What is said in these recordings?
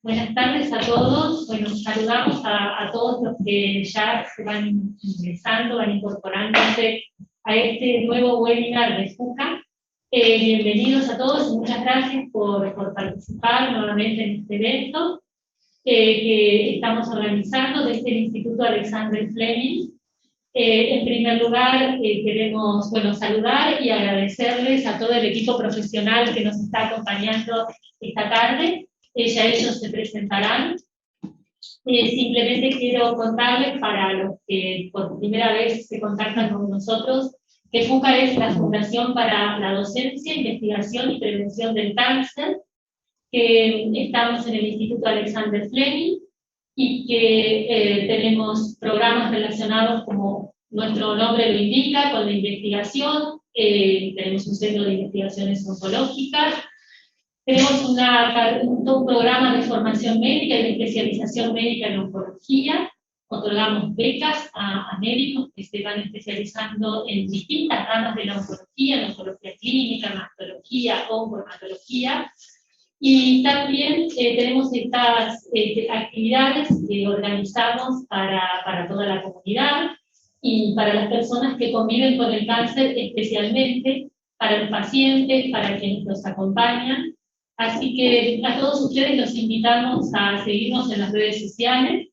Buenas tardes a todos. Bueno, saludamos a todos los que ya se van ingresando, van incorporándose a este nuevo webinar de FUCA. Bienvenidos a todos y muchas gracias por participar nuevamente en este evento que estamos organizando desde el Instituto Alexander Fleming. En primer lugar, queremos saludar y agradecerles a todo el equipo profesional que nos está acompañando esta tarde. Ya ellos se presentarán. Simplemente quiero contarles, para los que por primera vez se contactan con nosotros, que FUCA es la Fundación para la Docencia, Investigación y Prevención del Cáncer, que estamos en el Instituto Alexander Fleming y que tenemos programas relacionados, como nuestro nombre lo indica, con la investigación. Tenemos un centro de investigaciones oncológicas. Tenemos un programa de formación médica y de especialización médica en oncología. Otorgamos becas a médicos que se van especializando en distintas ramas de la oncología, en oncología clínica, hematología, oncohematología. Y también tenemos estas actividades que organizamos para toda la comunidad y para las personas que conviven con el cáncer, especialmente para los pacientes, para quienes los acompañan. Así que a todos ustedes los invitamos a seguirnos en las redes sociales,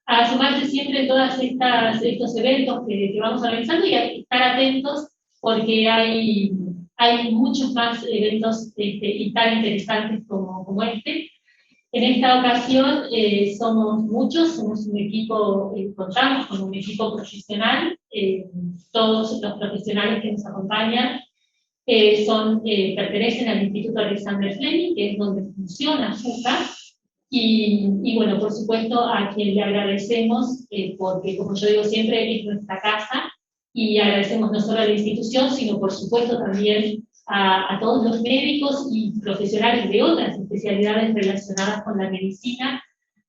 a sumarse siempre en todos estos eventos que vamos organizando y a estar atentos, porque hay muchos más eventos y tan interesantes como este. En esta ocasión somos muchos, somos un equipo, contamos con un equipo profesional. Todos los profesionales que nos acompañan pertenecen al Instituto Alexander Fleming, que es donde funciona FUCA, y bueno, por supuesto, a quien le agradecemos, porque como yo digo siempre, es nuestra casa, y agradecemos no solo a la institución, sino por supuesto también a todos los médicos y profesionales de otras especialidades relacionadas con la medicina,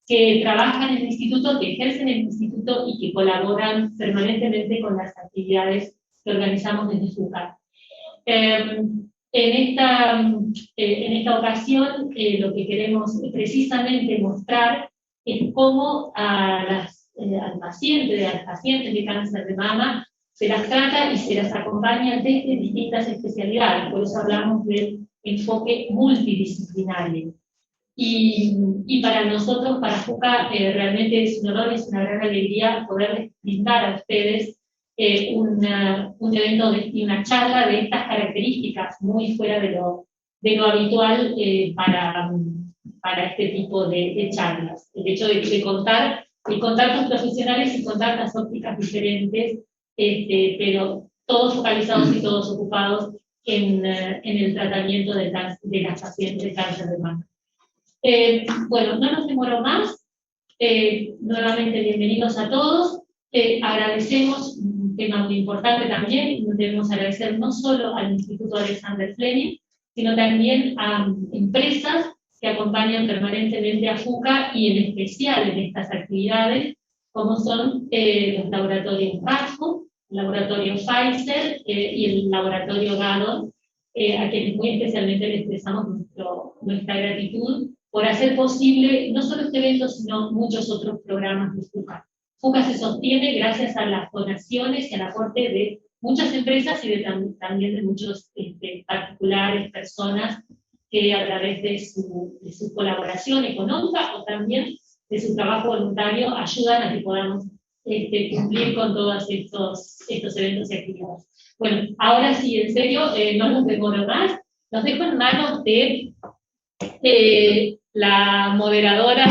que trabajan en el instituto, que ejercen en el instituto y que colaboran permanentemente con las actividades que organizamos desde FUCA. En esta ocasión, lo que queremos precisamente mostrar es cómo a las pacientes de cáncer de mama se las trata y se las acompaña desde distintas especialidades. Por eso hablamos del enfoque multidisciplinario. Y para nosotros, para FUCA, realmente es un honor, es una gran alegría poderles brindar a ustedes un evento y una charla de estas características, muy fuera de lo habitual para este tipo de charlas. El hecho de contar con profesionales y contar las ópticas diferentes, pero todos focalizados y todos ocupados en el tratamiento de las pacientes de cáncer de mama. Bueno, no nos demoro más. Nuevamente, bienvenidos a todos. Agradecemos un tema muy importante también. Debemos agradecer no solo al Instituto Alexander Fleming, sino también a empresas que acompañan permanentemente a FUCA y en especial en estas actividades, como son los laboratorios Vasco, el laboratorio Pfizer y el laboratorio Gadon, a quienes muy especialmente les expresamos nuestra gratitud por hacer posible no solo este evento, sino muchos otros programas de FUCA. FUCA se sostiene gracias a las donaciones y al aporte de muchas empresas y también de muchos particulares, personas que a través de su colaboración económica o también de su trabajo voluntario ayudan a que podamos cumplir con todos estos eventos y actividades. Bueno, ahora sí, en serio, no nos demoro más. Los dejo en manos de la moderadora,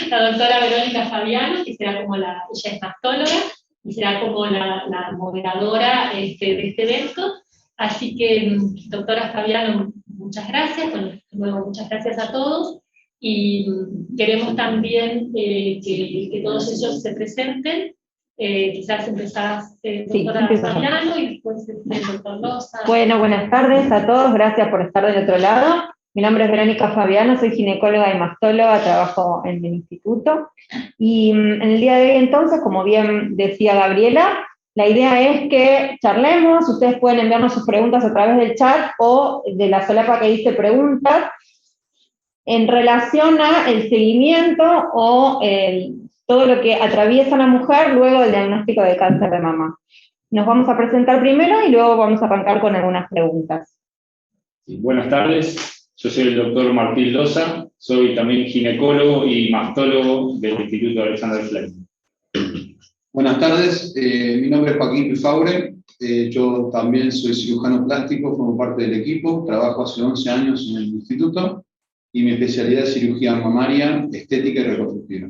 la doctora Verónica Fabiano, que será como ella es mastóloga, y será como la moderadora de este evento. Así que, doctora Fabiano, muchas gracias. Bueno, luego, muchas gracias a todos. Y queremos también que todos ellos se presenten. Quizás empezás, doctora Fabiano, y después el doctor Loza. Bueno, buenas tardes a todos. Gracias por estar del otro lado. Mi nombre es Verónica Fabiano, soy ginecóloga y mastóloga, trabajo en el instituto. Y en el día de hoy, entonces, como bien decía Gabriela, la idea es que charlemos. Ustedes pueden enviarnos sus preguntas a través del chat o de la solapa que dice preguntas. en relación a el seguimiento o todo lo que atraviesa la mujer luego del diagnóstico de cáncer de mama. Nos vamos a presentar primero y luego vamos a arrancar con algunas preguntas. Sí, buenas tardes, yo soy el doctor Martín Loza, soy también ginecólogo y mastólogo del Instituto Alexander Fleming. Buenas tardes, mi nombre es Joaquín Pifaure, yo también soy cirujano plástico, formo parte del equipo, trabajo hace 11 años en el instituto y mi especialidad es cirugía mamaria, estética y reconstructiva.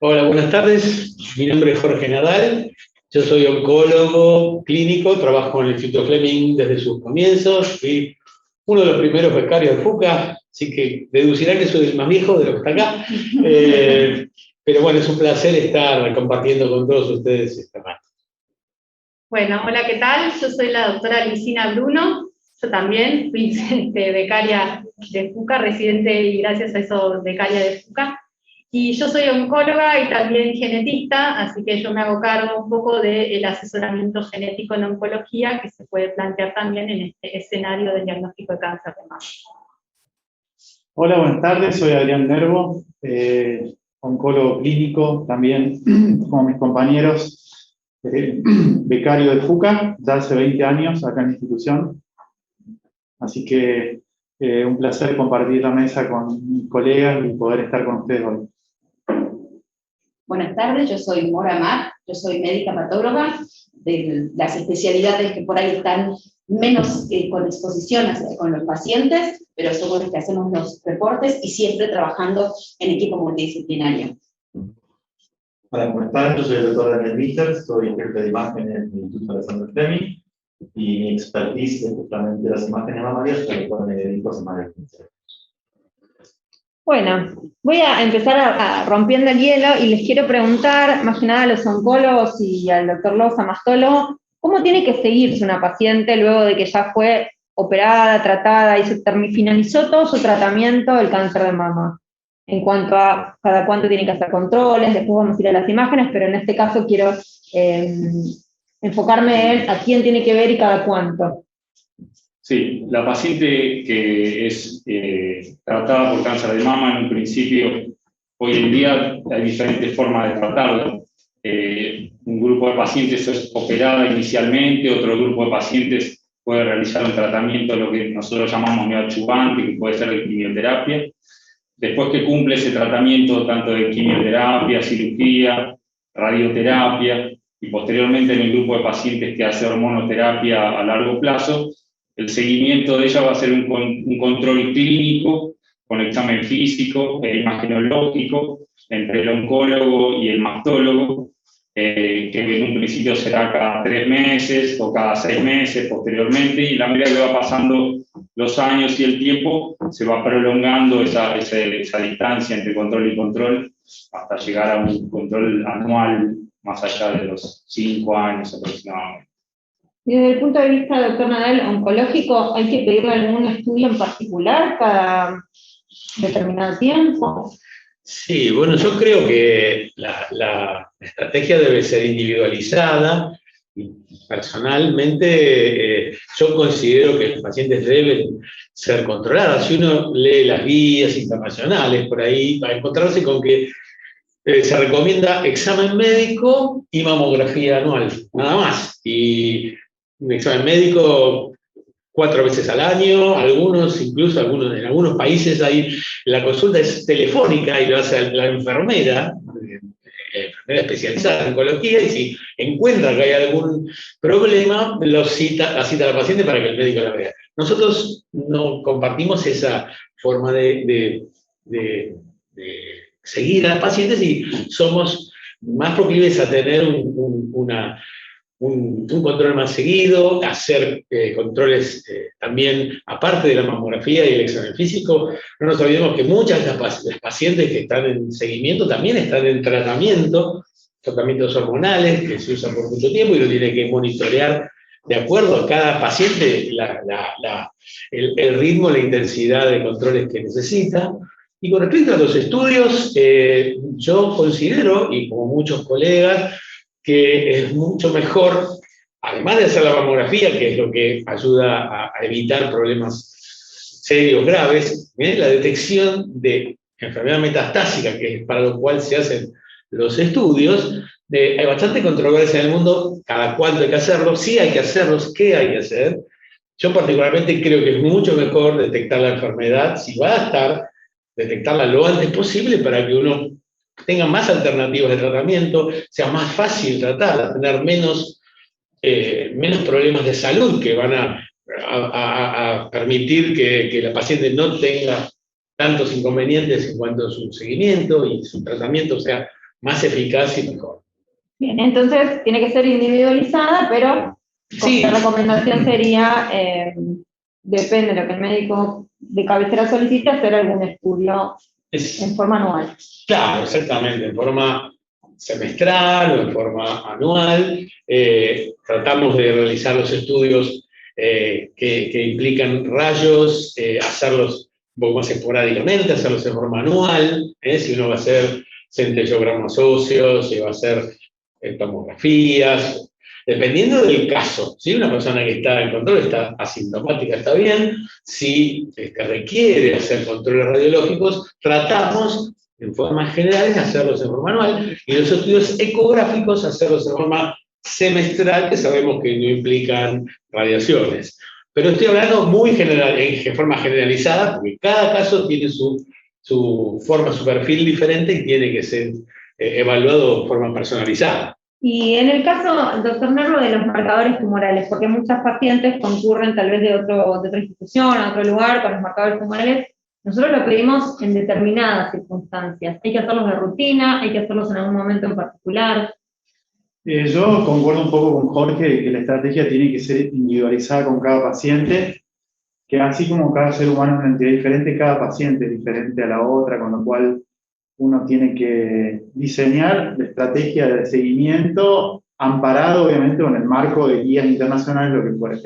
Hola, buenas tardes, mi nombre es Jorge Nadal, yo soy oncólogo clínico, trabajo en el Instituto Fleming desde sus comienzos, fui uno de los primeros becarios de FUCA, así que deducirán que soy el más viejo de los que está acá. Pero bueno, es un placer estar compartiendo con todos ustedes esta noche. Bueno, hola, ¿qué tal? Yo soy la doctora Lucina Bruno, yo también fui becaria de FUCA, residente y gracias a eso becaria de FUCA. Y yo soy oncóloga y también genetista, así que yo me hago cargo un poco del asesoramiento genético en oncología que se puede plantear también en este escenario del diagnóstico de cáncer de mama. Hola, buenas tardes, soy Adrián Nervo, oncólogo clínico, también como mis compañeros, becario de FUCA, ya hace 20 años acá en la institución. Así que un placer compartir la mesa con mis colegas y poder estar con ustedes hoy. Buenas tardes, yo soy Mora Mar, yo soy médica patóloga de las especialidades que por ahí están menos con exposición con los pacientes, pero somos los que hacemos los reportes y siempre trabajando en equipo multidisciplinario. Hola, ¿cómo están? Yo soy el doctor Daniel Mister, soy jefe de imágenes del Instituto Alexander Fleming y mi expertise es justamente las imágenes mamarias, pero cual me dedico hace más de 15 años. Bueno, voy a empezar rompiendo el hielo y les quiero preguntar, más que nada a los oncólogos y al doctor Loza, mastólogo, ¿cómo tiene que seguirse una paciente luego de que ya fue operada, tratada y finalizó todo su tratamiento del cáncer de mama? En cuanto a cada cuánto tiene que hacer controles, después vamos a ir a las imágenes, pero en este caso quiero enfocarme en a quién tiene que ver y cada cuánto. Sí, la paciente que es tratada por cáncer de mama, en un principio, hoy en día hay diferentes formas de tratarlo. Un grupo de pacientes es operada inicialmente, otro grupo de pacientes puede realizar un tratamiento, lo que nosotros llamamos neoadjuvante, que puede ser de quimioterapia. Después que cumple ese tratamiento, tanto de quimioterapia, cirugía, radioterapia, y posteriormente en el grupo de pacientes que hace hormonoterapia a largo plazo, el seguimiento de ella va a ser un control clínico con examen físico e imagenológico entre el oncólogo y el mastólogo, que en un principio será cada 3 meses o cada 6 meses posteriormente, y a medida que va pasando los años y el tiempo, se va prolongando esa distancia entre control y control hasta llegar a un control anual más allá de los 5 años aproximadamente. Y desde el punto de vista, doctor Nadal, oncológico, ¿hay que pedirle algún estudio en particular cada determinado tiempo? Sí, bueno, yo creo que la estrategia debe ser individualizada y personalmente yo considero que los pacientes deben ser controlados. Si uno lee las guías internacionales por ahí, va a encontrarse con que se recomienda examen médico y mamografía anual, nada más. Y un examen médico 4 veces al año, en algunos países ahí la consulta es telefónica y lo hace la enfermera especializada en oncología, y si encuentra que hay algún problema, la cita a la paciente para que el médico la vea. Nosotros no compartimos esa forma de seguir a las pacientes y somos más proclives a tener un control más seguido, hacer controles también, aparte de la mamografía y el examen físico. No nos olvidemos que muchas de las pacientes que están en seguimiento también están en tratamientos hormonales que se usan por mucho tiempo y lo tiene que monitorear de acuerdo a cada paciente el ritmo, la intensidad de controles que necesita. Y con respecto a los estudios, yo considero, y como muchos colegas, que es mucho mejor, además de hacer la mamografía, que es lo que ayuda a evitar problemas serios, graves, la detección de enfermedad metastásica, que es para lo cual se hacen los estudios. Hay bastante controversia en el mundo, cada cuánto hay que hacerlo, sí hay que hacerlos, ¿qué hay que hacer? Yo particularmente creo que es mucho mejor detectar la enfermedad, si va a estar, detectarla lo antes posible para que uno tenga más alternativas de tratamiento, sea más fácil tratarla, tener menos problemas de salud que van a permitir que la paciente no tenga tantos inconvenientes en cuanto a su seguimiento y su tratamiento sea más eficaz y mejor. Bien, entonces tiene que ser individualizada, pero Sí. la recomendación sería, depende de lo que el médico de cabecera solicite, hacer algún estudio en forma anual. Claro, exactamente, en forma semestral o en forma anual. Tratamos de realizar los estudios que implican rayos, hacerlos un poco más esporádicamente, hacerlos en forma anual, si uno va a hacer centellogramas óseos, si va a hacer tomografías, dependiendo del caso. Si una persona que está en control está asintomática, está bien. Si requiere hacer controles radiológicos, tratamos en formas generales hacerlos en forma anual, y los estudios ecográficos hacerlos en forma semestral, que sabemos que no implican radiaciones. Pero estoy hablando muy general, en forma generalizada, porque cada caso tiene su forma, su perfil diferente y tiene que ser evaluado de forma personalizada. Y en el caso, doctor Nervo, de los marcadores tumorales, porque muchas pacientes concurren tal vez de otra institución, a otro lugar, con los marcadores tumorales, nosotros lo pedimos en determinadas circunstancias. Hay que hacerlos de rutina, hay que hacerlos en algún momento en particular. Yo concuerdo un poco con Jorge que la estrategia tiene que ser individualizada con cada paciente, que así como cada ser humano es una entidad diferente, cada paciente es diferente a la otra, con lo cual uno tiene que diseñar la estrategia de seguimiento amparado, obviamente, con el marco de guías internacionales, lo que fuera.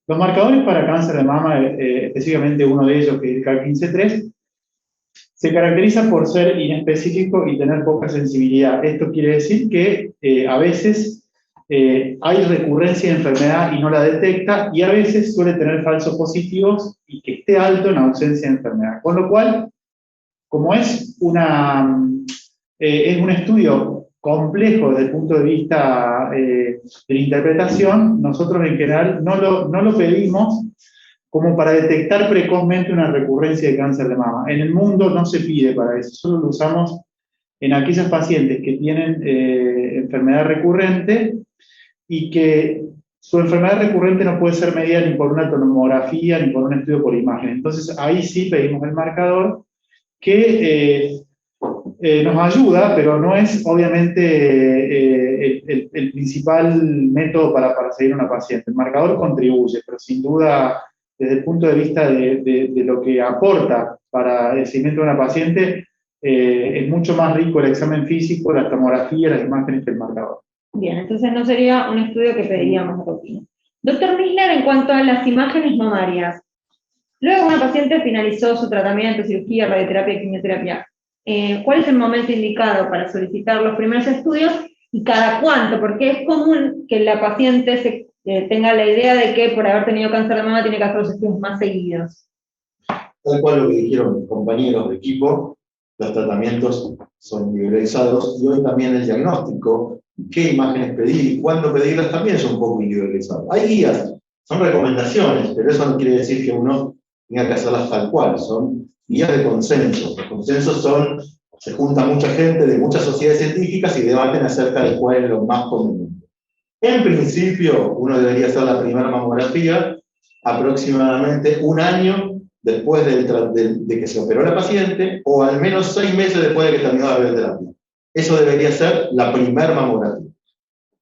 Los marcadores para cáncer de mama, específicamente uno de ellos, que es el CA15-3, se caracteriza por ser inespecífico y tener poca sensibilidad. Esto quiere decir que a veces hay recurrencia de enfermedad y no la detecta, y a veces suele tener falsos positivos y que esté alto en ausencia de enfermedad. Con lo cual, como es un estudio complejo desde el punto de vista de la interpretación, nosotros en general no lo pedimos como para detectar precozmente una recurrencia de cáncer de mama. En el mundo no se pide para eso, solo lo usamos en aquellos pacientes que tienen enfermedad recurrente y que su enfermedad recurrente no puede ser medida ni por una tomografía ni por un estudio por imagen. Entonces ahí sí pedimos el marcador, que nos ayuda, pero no es obviamente el principal método para seguir a una paciente. El marcador contribuye, pero sin duda, desde el punto de vista de lo que aporta para el seguimiento de una paciente, es mucho más rico el examen físico, la tomografía, las imágenes que el marcador. Bien, entonces no sería un estudio que pediríamos de rutina. Doctor Miller, en cuanto a las imágenes mamarias, luego una paciente finalizó su tratamiento, cirugía, radioterapia, quimioterapia, ¿cuál es el momento indicado para solicitar los primeros estudios y cada cuánto? Porque es común que la paciente tenga la idea de que por haber tenido cáncer de mama tiene que hacer los estudios más seguidos. Tal cual lo que dijeron mis compañeros de equipo, los tratamientos son individualizados y hoy también el diagnóstico, qué imágenes pedir y cuándo pedirlas también es un poco individualizado. Hay guías, son recomendaciones, pero eso no quiere decir que uno tenga que hacerlas tal cual, son guías de consenso. Los consensos se junta mucha gente de muchas sociedades científicas y debaten acerca de cuál es lo más conveniente. En principio, uno debería hacer la primera mamografía aproximadamente un año después de que se operó la paciente, o al menos 6 meses después de que terminó la radioterapia. Eso debería ser la primera mamografía.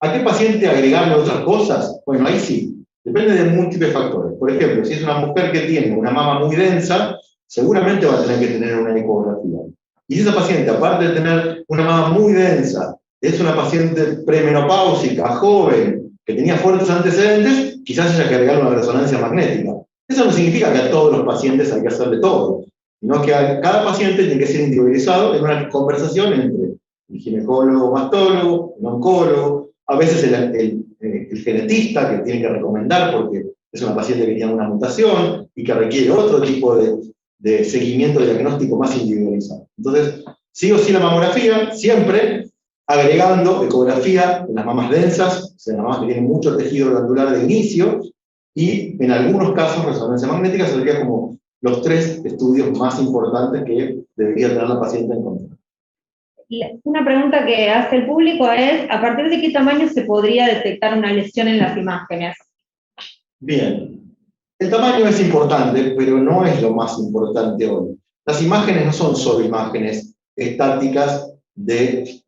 ¿A qué paciente agregarle otras cosas? Bueno, ahí sí, depende de múltiples factores. Por ejemplo, si es una mujer que tiene una mama muy densa, seguramente va a tener que tener una ecografía. Y si esa paciente, aparte de tener una mama muy densa, es una paciente premenopáusica, joven, que tenía fuertes antecedentes, quizás haya que agregarle una resonancia magnética. Eso no significa que a todos los pacientes hay que hacerle todo, sino que a cada paciente tiene que ser individualizado en una conversación entre el ginecólogo, mastólogo, el oncólogo, a veces el genetista que tiene que recomendar porque es una paciente que tiene una mutación y que requiere otro tipo de seguimiento diagnóstico más individualizado. Entonces, sí o sí la mamografía, siempre agregando ecografía en las mamas densas, o sea, las mamas que tienen mucho tejido glandular de inicio, y en algunos casos resonancia magnética sería como los 3 estudios más importantes que debería tener la paciente en control. Una pregunta que hace el público es, ¿a partir de qué tamaño se podría detectar una lesión en las imágenes? Bien, el tamaño es importante, pero no es lo más importante hoy. Las imágenes no son solo imágenes estáticas de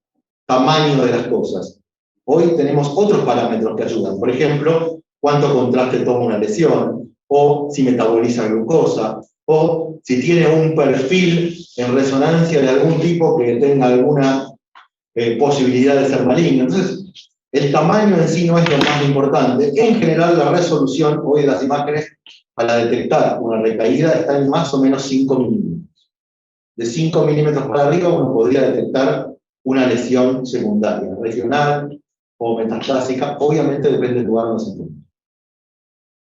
tamaño de las cosas. Hoy tenemos otros parámetros que ayudan. Por ejemplo, cuánto contraste toma una lesión, o si metaboliza glucosa, o si tiene un perfil en resonancia de algún tipo que tenga alguna posibilidad de ser maligno. Entonces, el tamaño en sí no es lo más importante. En general, la resolución hoy de las imágenes para detectar una recaída está en más o menos 5 milímetros. De 5 milímetros para arriba uno podría detectar una lesión secundaria, regional o metastásica. Obviamente depende del lugar donde se encuentre.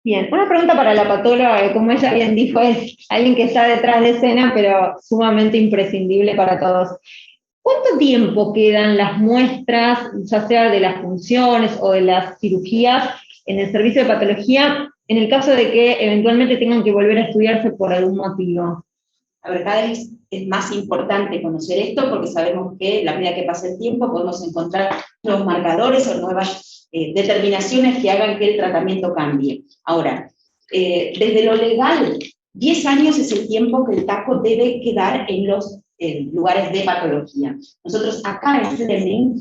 Bien, una pregunta para la patóloga, que como ella bien dijo, es alguien que está detrás de escena, pero sumamente imprescindible para todos. ¿Cuánto tiempo quedan las muestras, ya sea de las funciones o de las cirugías, en el servicio de patología, en el caso de que eventualmente tengan que volver a estudiarse por algún motivo? A ver, cada vez es más importante conocer esto porque sabemos que a medida que pasa el tiempo podemos encontrar nuevos marcadores o nuevas determinaciones que hagan que el tratamiento cambie. Ahora, desde lo legal, 10 años es el tiempo que el taco debe quedar en los lugares de patología. Nosotros acá en Fleming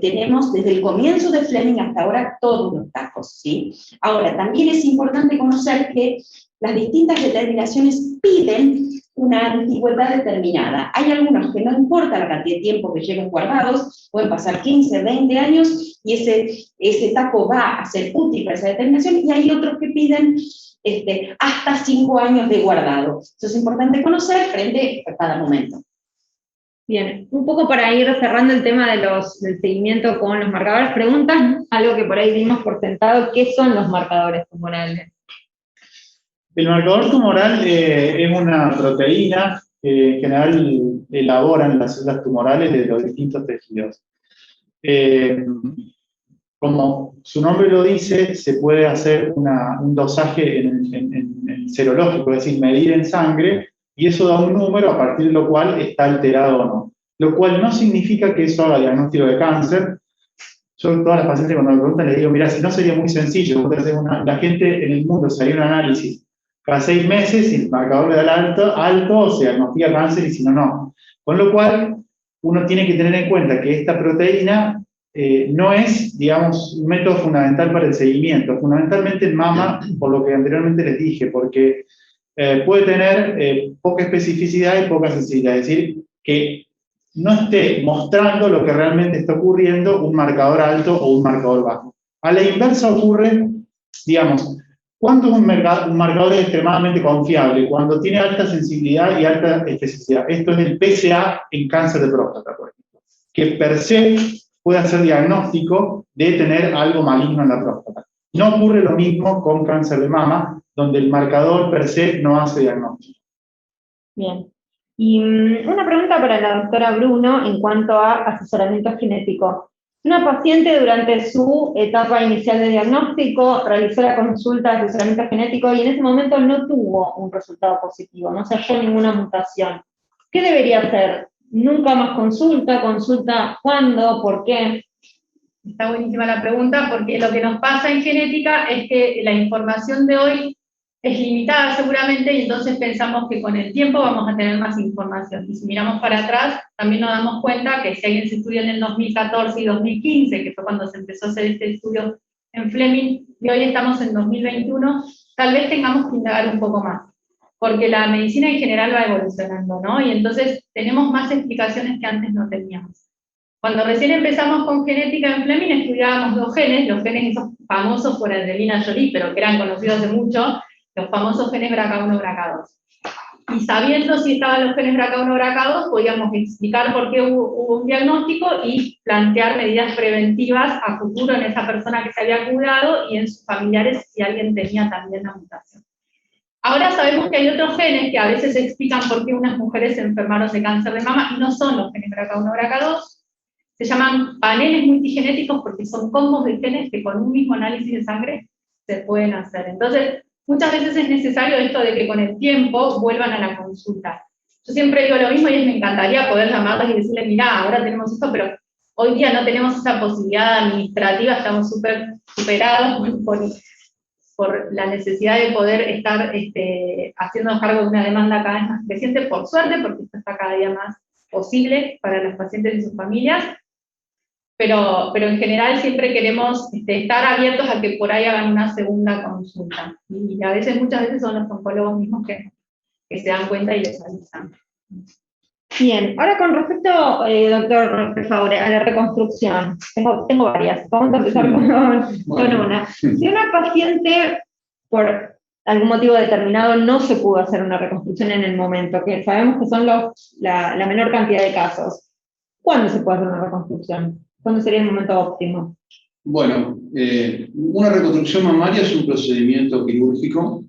tenemos desde el comienzo de Fleming hasta ahora todos los tacos, ¿sí? Ahora, también es importante conocer que las distintas determinaciones piden una antigüedad determinada. Hay algunos que no importa la cantidad de tiempo que lleven guardados, pueden pasar 15, 20 años y ese taco va a ser útil para esa determinación, y hay otros que piden hasta 5 años de guardado. Eso es importante conocer frente a cada momento. Bien, un poco para ir cerrando el tema del seguimiento con los marcadores, preguntas, algo que por ahí dimos por sentado, ¿qué son los marcadores tumorales? El marcador tumoral es una proteína que en general elaboran las células tumorales de los distintos tejidos. Como su nombre lo dice, se puede hacer un dosaje en serológico, es decir, medir en sangre, y eso da un número a partir de lo cual está alterado o no. Lo cual no significa que eso haga diagnóstico de cáncer. Yo a todas las pacientes cuando me preguntan les digo, mira, si no sería muy sencillo, la gente en el mundo se haría un análisis cada 6 meses, si el marcador le da alto, se diagnostica cáncer, y si no, no. Con lo cual, uno tiene que tener en cuenta que esta proteína no es, digamos, un método fundamental para el seguimiento, fundamentalmente en mama, por lo que anteriormente les dije, porque puede tener poca especificidad y poca sensibilidad, es decir, que no esté mostrando lo que realmente está ocurriendo, un marcador alto o un marcador bajo. A la inversa ocurre, digamos, ¿cuándo es un marcador extremadamente confiable? Cuando tiene alta sensibilidad y alta especificidad. Esto es el PSA en cáncer de próstata, por ejemplo, que per se puede hacer diagnóstico de tener algo maligno en la próstata. No ocurre lo mismo con cáncer de mama, donde el marcador per se no hace diagnóstico. Bien. Y una pregunta para la doctora Bruno en cuanto a asesoramiento genético. Una paciente durante su etapa inicial de diagnóstico realizó la consulta de asesoramiento genético y en ese momento no tuvo un resultado positivo, no se halló ninguna mutación. ¿Qué debería hacer? ¿Nunca más consulta? ¿Consulta cuándo? ¿Por qué? Está buenísima la pregunta, porque lo que nos pasa en genética es que la información de hoy es limitada seguramente, y entonces pensamos que con el tiempo vamos a tener más información. Y si miramos para atrás, también nos damos cuenta que si alguien se estudió en el 2014 y 2015, que fue cuando se empezó a hacer este estudio en Fleming, y hoy estamos en 2021, tal vez tengamos que indagar un poco más, porque la medicina en general va evolucionando, ¿no? Y entonces tenemos más explicaciones que antes no teníamos. Cuando recién empezamos con genética en Fleming, estudiábamos 2 genes, los genes esos famosos por Angelina Jolie, pero que eran conocidos hace mucho, los famosos genes BRCA1 y BRCA2. y sabiendo si estaban los genes BRCA1 o BRCA2, podíamos explicar por qué hubo un diagnóstico y plantear medidas preventivas a futuro en esa persona que se había curado y en sus familiares si alguien tenía también la mutación. Ahora sabemos que hay otros genes que a veces explican por qué unas mujeres se enfermaron de cáncer de mama y no son los genes BRCA1 o BRCA2. Se llaman paneles multigenéticos porque son combos de genes que con un mismo análisis de sangre se pueden hacer. Entonces, muchas veces es necesario esto de que con el tiempo vuelvan a la consulta. Yo siempre digo lo mismo y me encantaría poder llamarlas y decirles, mirá, ahora tenemos esto, pero hoy día no tenemos esa posibilidad administrativa, estamos súper superados por la necesidad de poder estar haciéndonos cargo de una demanda cada vez más creciente, por suerte, porque esto está cada día más posible para los pacientes y sus familias, pero en general siempre queremos estar abiertos a que por ahí hagan una segunda consulta, y a veces, muchas veces son los oncólogos mismos que se dan cuenta y les avisan. Bien, ahora con respecto, doctor Faure, a la reconstrucción, tengo varias, vamos a empezar con una. Si una paciente, por algún motivo determinado, no se pudo hacer una reconstrucción en el momento, que sabemos que son la menor cantidad de casos, ¿cuándo se puede hacer una reconstrucción? ¿Cuándo sería el momento óptimo? Bueno, una reconstrucción mamaria es un procedimiento quirúrgico.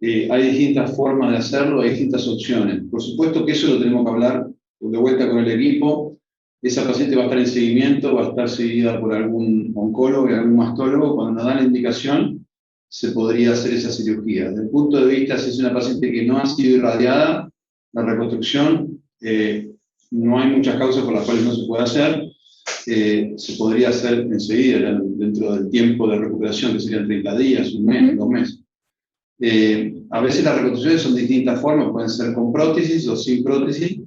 Hay distintas formas de hacerlo, hay distintas opciones. Por supuesto que eso lo tenemos que hablar de vuelta con el equipo. Esa paciente va a estar en seguimiento, va a estar seguida por algún oncólogo y algún mastólogo. Cuando nos dan la indicación, se podría hacer esa cirugía. Desde el punto de vista, si es una paciente que no ha sido irradiada, la reconstrucción, no hay muchas causas por las cuales no se puede hacer. Se podría hacer enseguida, dentro del tiempo de recuperación, que serían 30 días, un mes, 2 meses. A veces las reconstrucciones son de distintas formas, pueden ser con prótesis o sin prótesis.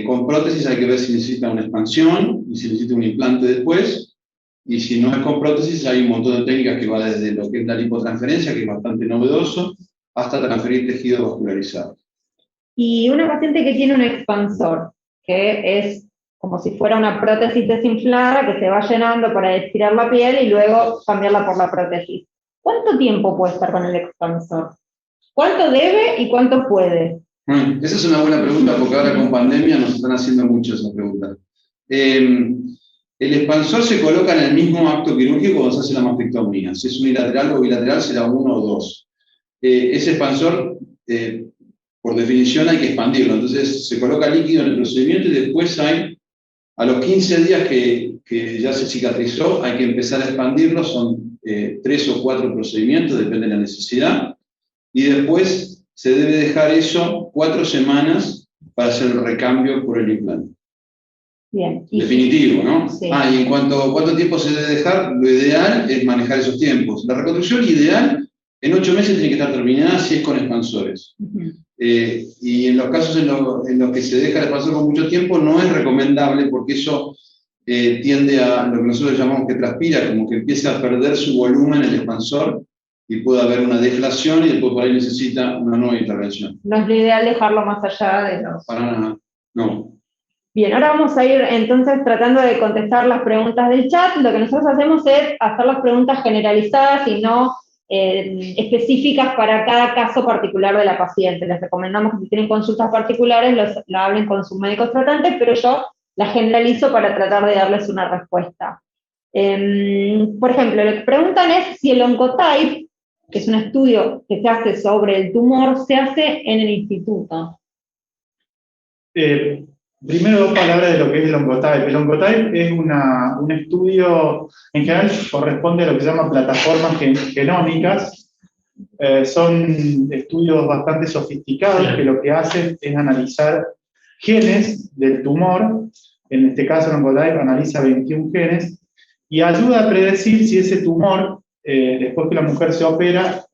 Con prótesis hay que ver si necesita una expansión y si necesita un implante después, y si no es con prótesis hay un montón de técnicas que va desde lo que es la lipotransferencia, que es bastante novedoso, hasta transferir tejido vascularizado. Y una paciente que tiene un expansor, que es como si fuera una prótesis desinflada que se va llenando para estirar la piel y luego cambiarla por la prótesis. ¿Cuánto tiempo puede estar con el expansor? ¿Cuánto debe y cuánto puede? Esa es una buena pregunta porque ahora con pandemia nos están haciendo mucho esa pregunta. El expansor se coloca en el mismo acto quirúrgico cuando se hace la mastectomía. Si es unilateral o bilateral será 1 o 2. Ese expansor, por definición, hay que expandirlo. Entonces se coloca líquido en el procedimiento y después a los 15 días que ya se cicatrizó, hay que empezar a expandirlo. Son 3 o 4 procedimientos, depende de la necesidad. Y después se debe dejar eso 4 semanas para hacer el recambio por el implante. Bien. Definitivo, ¿no? Sí. Y en cuanto a cuánto tiempo se debe dejar, lo ideal es manejar esos tiempos. La reconstrucción ideal, en 8 meses tiene que estar terminada si es con expansores. Y en los casos en los que se deja el expansor con mucho tiempo, no es recomendable porque eso tiende a lo que nosotros llamamos que transpira, como que empieza a perder su volumen el expansor y puede haber una deflación y después por ahí necesita una nueva intervención. No es lo ideal dejarlo más allá de los... Para nada, no. Bien, ahora vamos a ir entonces tratando de contestar las preguntas del chat. Lo que nosotros hacemos es hacer las preguntas generalizadas y no específicas para cada caso particular de la paciente. Les recomendamos que si tienen consultas particulares la hablen con sus médicos tratantes, pero yo la generalizo para tratar de darles una respuesta. Por ejemplo, lo que preguntan es si el Oncotype, que es un estudio que se hace sobre el tumor, se hace en el instituto. Primero 2 palabras de lo que es el Oncotype. El Oncotype es un estudio, en general corresponde a lo que se llama plataformas genómicas. Son estudios bastante sofisticados que lo que hacen es analizar genes del tumor. En este caso el Oncotype analiza 21 genes y ayuda a predecir si ese tumor, después que la mujer se opera,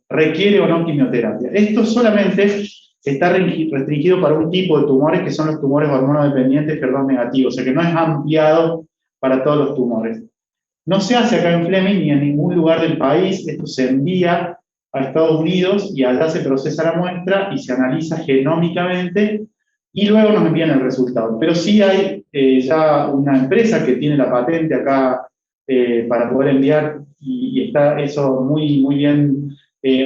requiere o no quimioterapia. Esto solamente está restringido para un tipo de tumores, que son los tumores hormonodependientes HER2 negativos, o sea que no es ampliado para todos los tumores. No se hace acá en Fleming ni en ningún lugar del país. Esto se envía a Estados Unidos y allá se procesa la muestra y se analiza genómicamente y luego nos envían el resultado. Pero sí hay ya una empresa que tiene la patente acá para poder enviar y está eso muy bien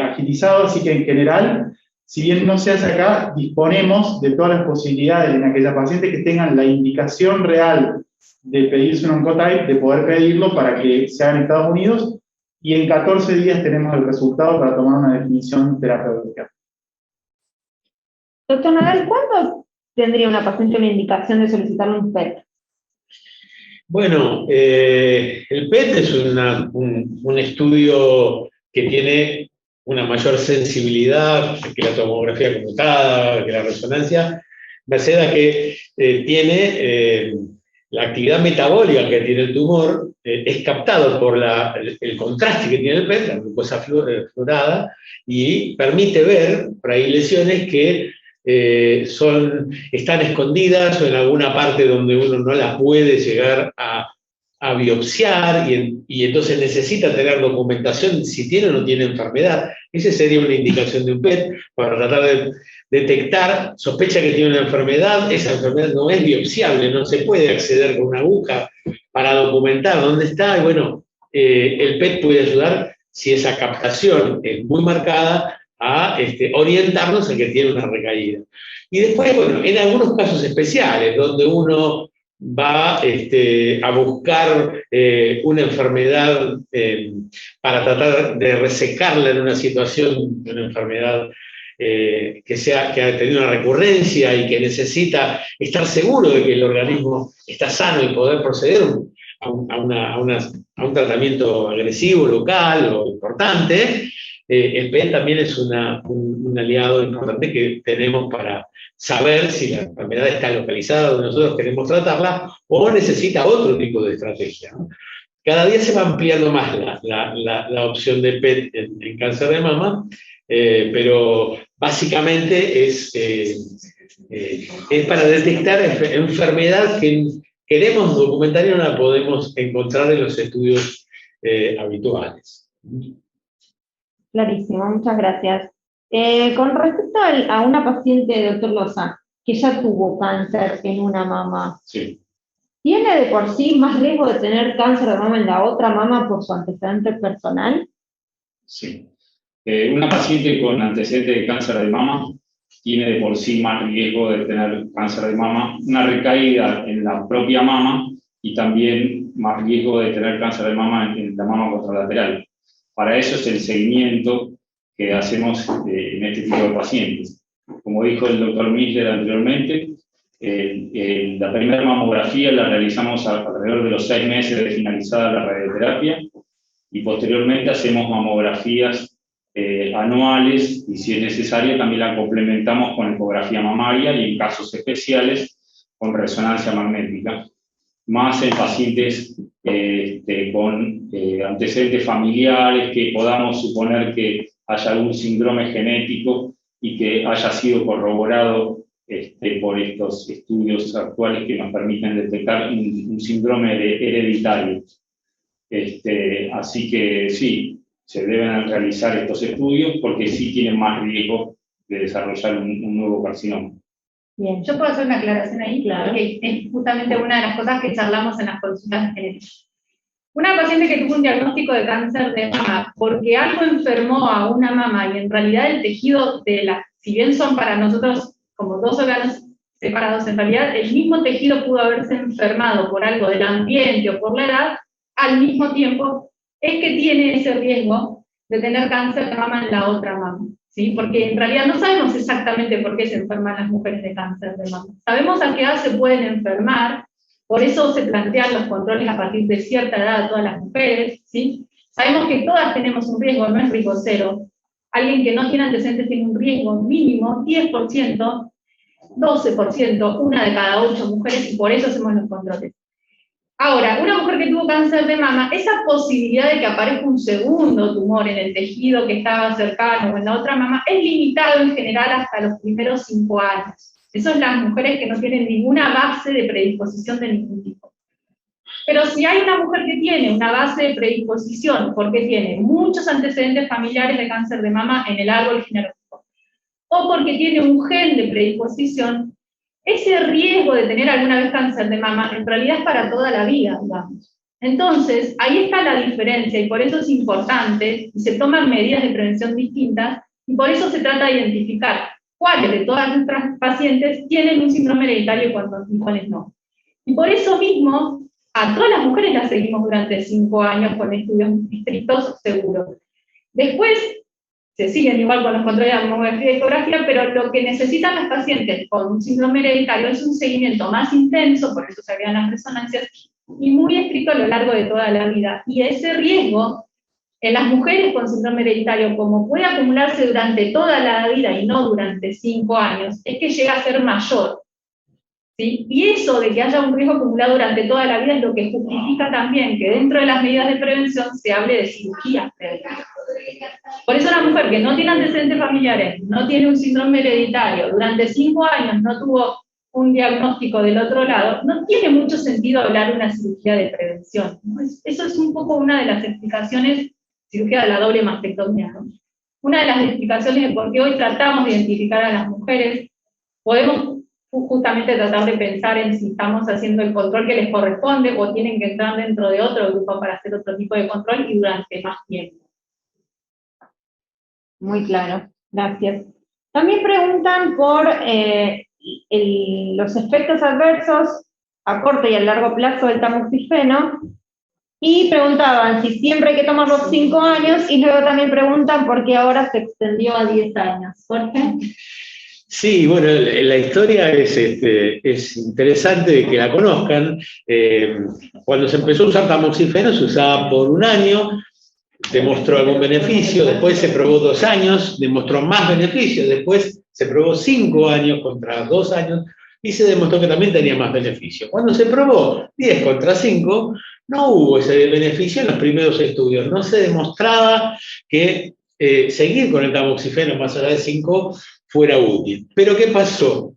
agilizado, así que en general si bien no se hace acá, disponemos de todas las posibilidades en aquella paciente que tengan la indicación real de pedirse un Oncotype, de poder pedirlo para que se haga en Estados Unidos, y en 14 días tenemos el resultado para tomar una definición terapéutica. Doctor Nadal, ¿cuándo tendría una paciente una indicación de solicitar un PET? Bueno, el PET es un estudio que tiene una mayor sensibilidad que la tomografía conmutada, que la resonancia, merced a que tiene la actividad metabólica que tiene el tumor, es captado por el contraste que tiene el PET, la glucosa fluorada, y permite ver por ahí lesiones que están escondidas o en alguna parte donde uno no la puede llegar a biopsiar, y entonces necesita tener documentación si tiene o no tiene enfermedad. Esa sería una indicación de un PET para tratar de detectar, sospecha que tiene una enfermedad, esa enfermedad no es biopsiable, no se puede acceder con una aguja para documentar dónde está, y bueno, el PET puede ayudar, si esa captación es muy marcada, a orientarnos en que tiene una recaída. Y después, bueno, en algunos casos especiales, donde uno va a buscar una enfermedad para tratar de resecarla en una situación de una enfermedad que ha tenido una recurrencia y que necesita estar seguro de que el organismo está sano y poder proceder a un tratamiento agresivo, local o importante. El PET también es un aliado importante que tenemos para saber si la enfermedad está localizada donde nosotros queremos tratarla o necesita otro tipo de estrategia, ¿no? Cada día se va ampliando más la opción de PET en cáncer de mama, pero básicamente es para detectar enfermedad que queremos documentar y no la podemos encontrar en los estudios habituales. Clarísimo, muchas gracias. Con respecto a una paciente, doctor Loza, que ya tuvo cáncer en una mama, Sí. ¿tiene de por sí más riesgo de tener cáncer de mama en la otra mama por su antecedente personal? Sí. Una paciente con antecedente de cáncer de mama tiene de por sí más riesgo de tener cáncer de mama, una recaída en la propia mama y también más riesgo de tener cáncer de mama en la mama contralateral. Para eso es el seguimiento que hacemos en este tipo de pacientes. Como dijo el doctor Miller anteriormente, la primera mamografía la realizamos alrededor de los 6 meses de finalizada la radioterapia, y posteriormente hacemos mamografías anuales, y si es necesario también la complementamos con ecografía mamaria y en casos especiales con resonancia magnética, más en pacientes con antecedentes familiares que podamos suponer que haya algún síndrome genético y que haya sido corroborado por estos estudios actuales que nos permiten detectar un síndrome hereditario. Así que sí, se deben realizar estos estudios porque sí tienen más riesgo de desarrollar un nuevo carcinoma. Bien. Yo puedo hacer una aclaración ahí, Claro. porque es justamente una de las cosas que charlamos en las consultas genéticas. Una paciente que tuvo un diagnóstico de cáncer de mama porque algo enfermó a una mama y en realidad el tejido si bien son para nosotros como dos órganos separados, en realidad el mismo tejido pudo haberse enfermado por algo del ambiente o por la edad, al mismo tiempo es que tiene ese riesgo de tener cáncer de mama en la otra mama, ¿sí? Porque en realidad no sabemos exactamente por qué se enferman las mujeres de cáncer de mama. Sabemos a qué edad se pueden enfermar, por eso se plantean los controles a partir de cierta edad a todas las mujeres, ¿sí? Sabemos que todas tenemos un riesgo, no es riesgo cero. Alguien que no tiene antecedentes tiene un riesgo mínimo, 10%, 12%, una de cada 8 mujeres, y por eso hacemos los controles. Ahora, una mujer que tuvo cáncer de mama, esa posibilidad de que aparezca un segundo tumor en el tejido que estaba cercano o en la otra mama es limitado en general hasta los primeros 5 años. Esas son las mujeres que no tienen ninguna base de predisposición de ningún tipo. Pero si hay una mujer que tiene una base de predisposición porque tiene muchos antecedentes familiares de cáncer de mama en el árbol genealógico, o porque tiene un gen de predisposición, ese riesgo de tener alguna vez cáncer de mama en realidad es para toda la vida, digamos. Entonces, ahí está la diferencia y por eso es importante, y se toman medidas de prevención distintas Y por eso se trata de identificar cuáles de todas nuestras pacientes tienen un síndrome hereditario y cuáles no. Y por eso mismo, a todas las mujeres las seguimos durante 5 años con estudios estrictos seguros. Después, se siguen igual con los controles de mamografía y ecografía, pero lo que necesitan las pacientes con un síndrome hereditario es un seguimiento más intenso, por eso se agregan las resonancias, y muy estricto a lo largo de toda la vida. Y ese riesgo, en las mujeres con síndrome hereditario, como puede acumularse durante toda la vida y no durante 5 años, es que llega a ser mayor. ¿Sí? Y eso de que haya un riesgo acumulado durante toda la vida es lo que justifica también que dentro de las medidas de prevención se hable de cirugías preventivas. Por eso la mujer que no tiene antecedentes familiares, no tiene un síndrome hereditario, durante 5 años no tuvo un diagnóstico del otro lado, no tiene mucho sentido hablar de una cirugía de prevención, ¿no? Eso es un poco una de las explicaciones, cirugía de la doble mastectomía, ¿no? Una de las explicaciones de por qué hoy tratamos de identificar a las mujeres, podemos justamente tratar de pensar en si estamos haciendo el control que les corresponde o tienen que entrar dentro de otro grupo para hacer otro tipo de control y durante más tiempo. Muy claro, gracias. También preguntan por los efectos adversos a corto y a largo plazo del tamoxifeno, y preguntaban si siempre hay que tomarlo 5 años, y luego también preguntan por qué ahora se extendió a 10 años. Jorge. Sí, bueno, la historia es interesante que la conozcan. Cuando se empezó a usar tamoxifeno se usaba por 1 año, demostró algún beneficio, después se probó 2 años, demostró más beneficios, después se probó 5 años contra 2 años y se demostró que también tenía más beneficio. Cuando se probó 10 contra 5, no hubo ese beneficio en los primeros estudios, no se demostraba que seguir con el tamoxifeno más allá de 5 fuera útil. Pero ¿qué pasó?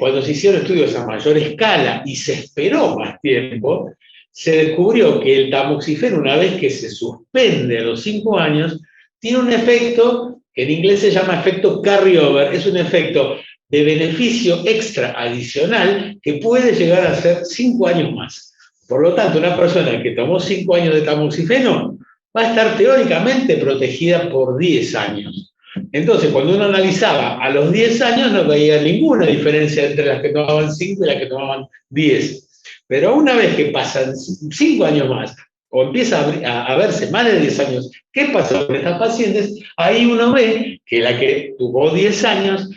Cuando se hicieron estudios a mayor escala y se esperó más tiempo, se descubrió que el tamoxifeno, una vez que se suspende a los 5 años, tiene un efecto que en inglés se llama efecto carryover, es un efecto de beneficio extra adicional que puede llegar a ser 5 años más. Por lo tanto, una persona que tomó 5 años de tamoxifeno va a estar teóricamente protegida por 10 años. Entonces, cuando uno analizaba a los 10 años, no veía ninguna diferencia entre las que tomaban 5 y las que tomaban 10. Pero una vez que pasan 5 años más, o empieza a verse más de 10 años, ¿qué pasa con estas pacientes? Ahí uno ve que la que tuvo 10 años,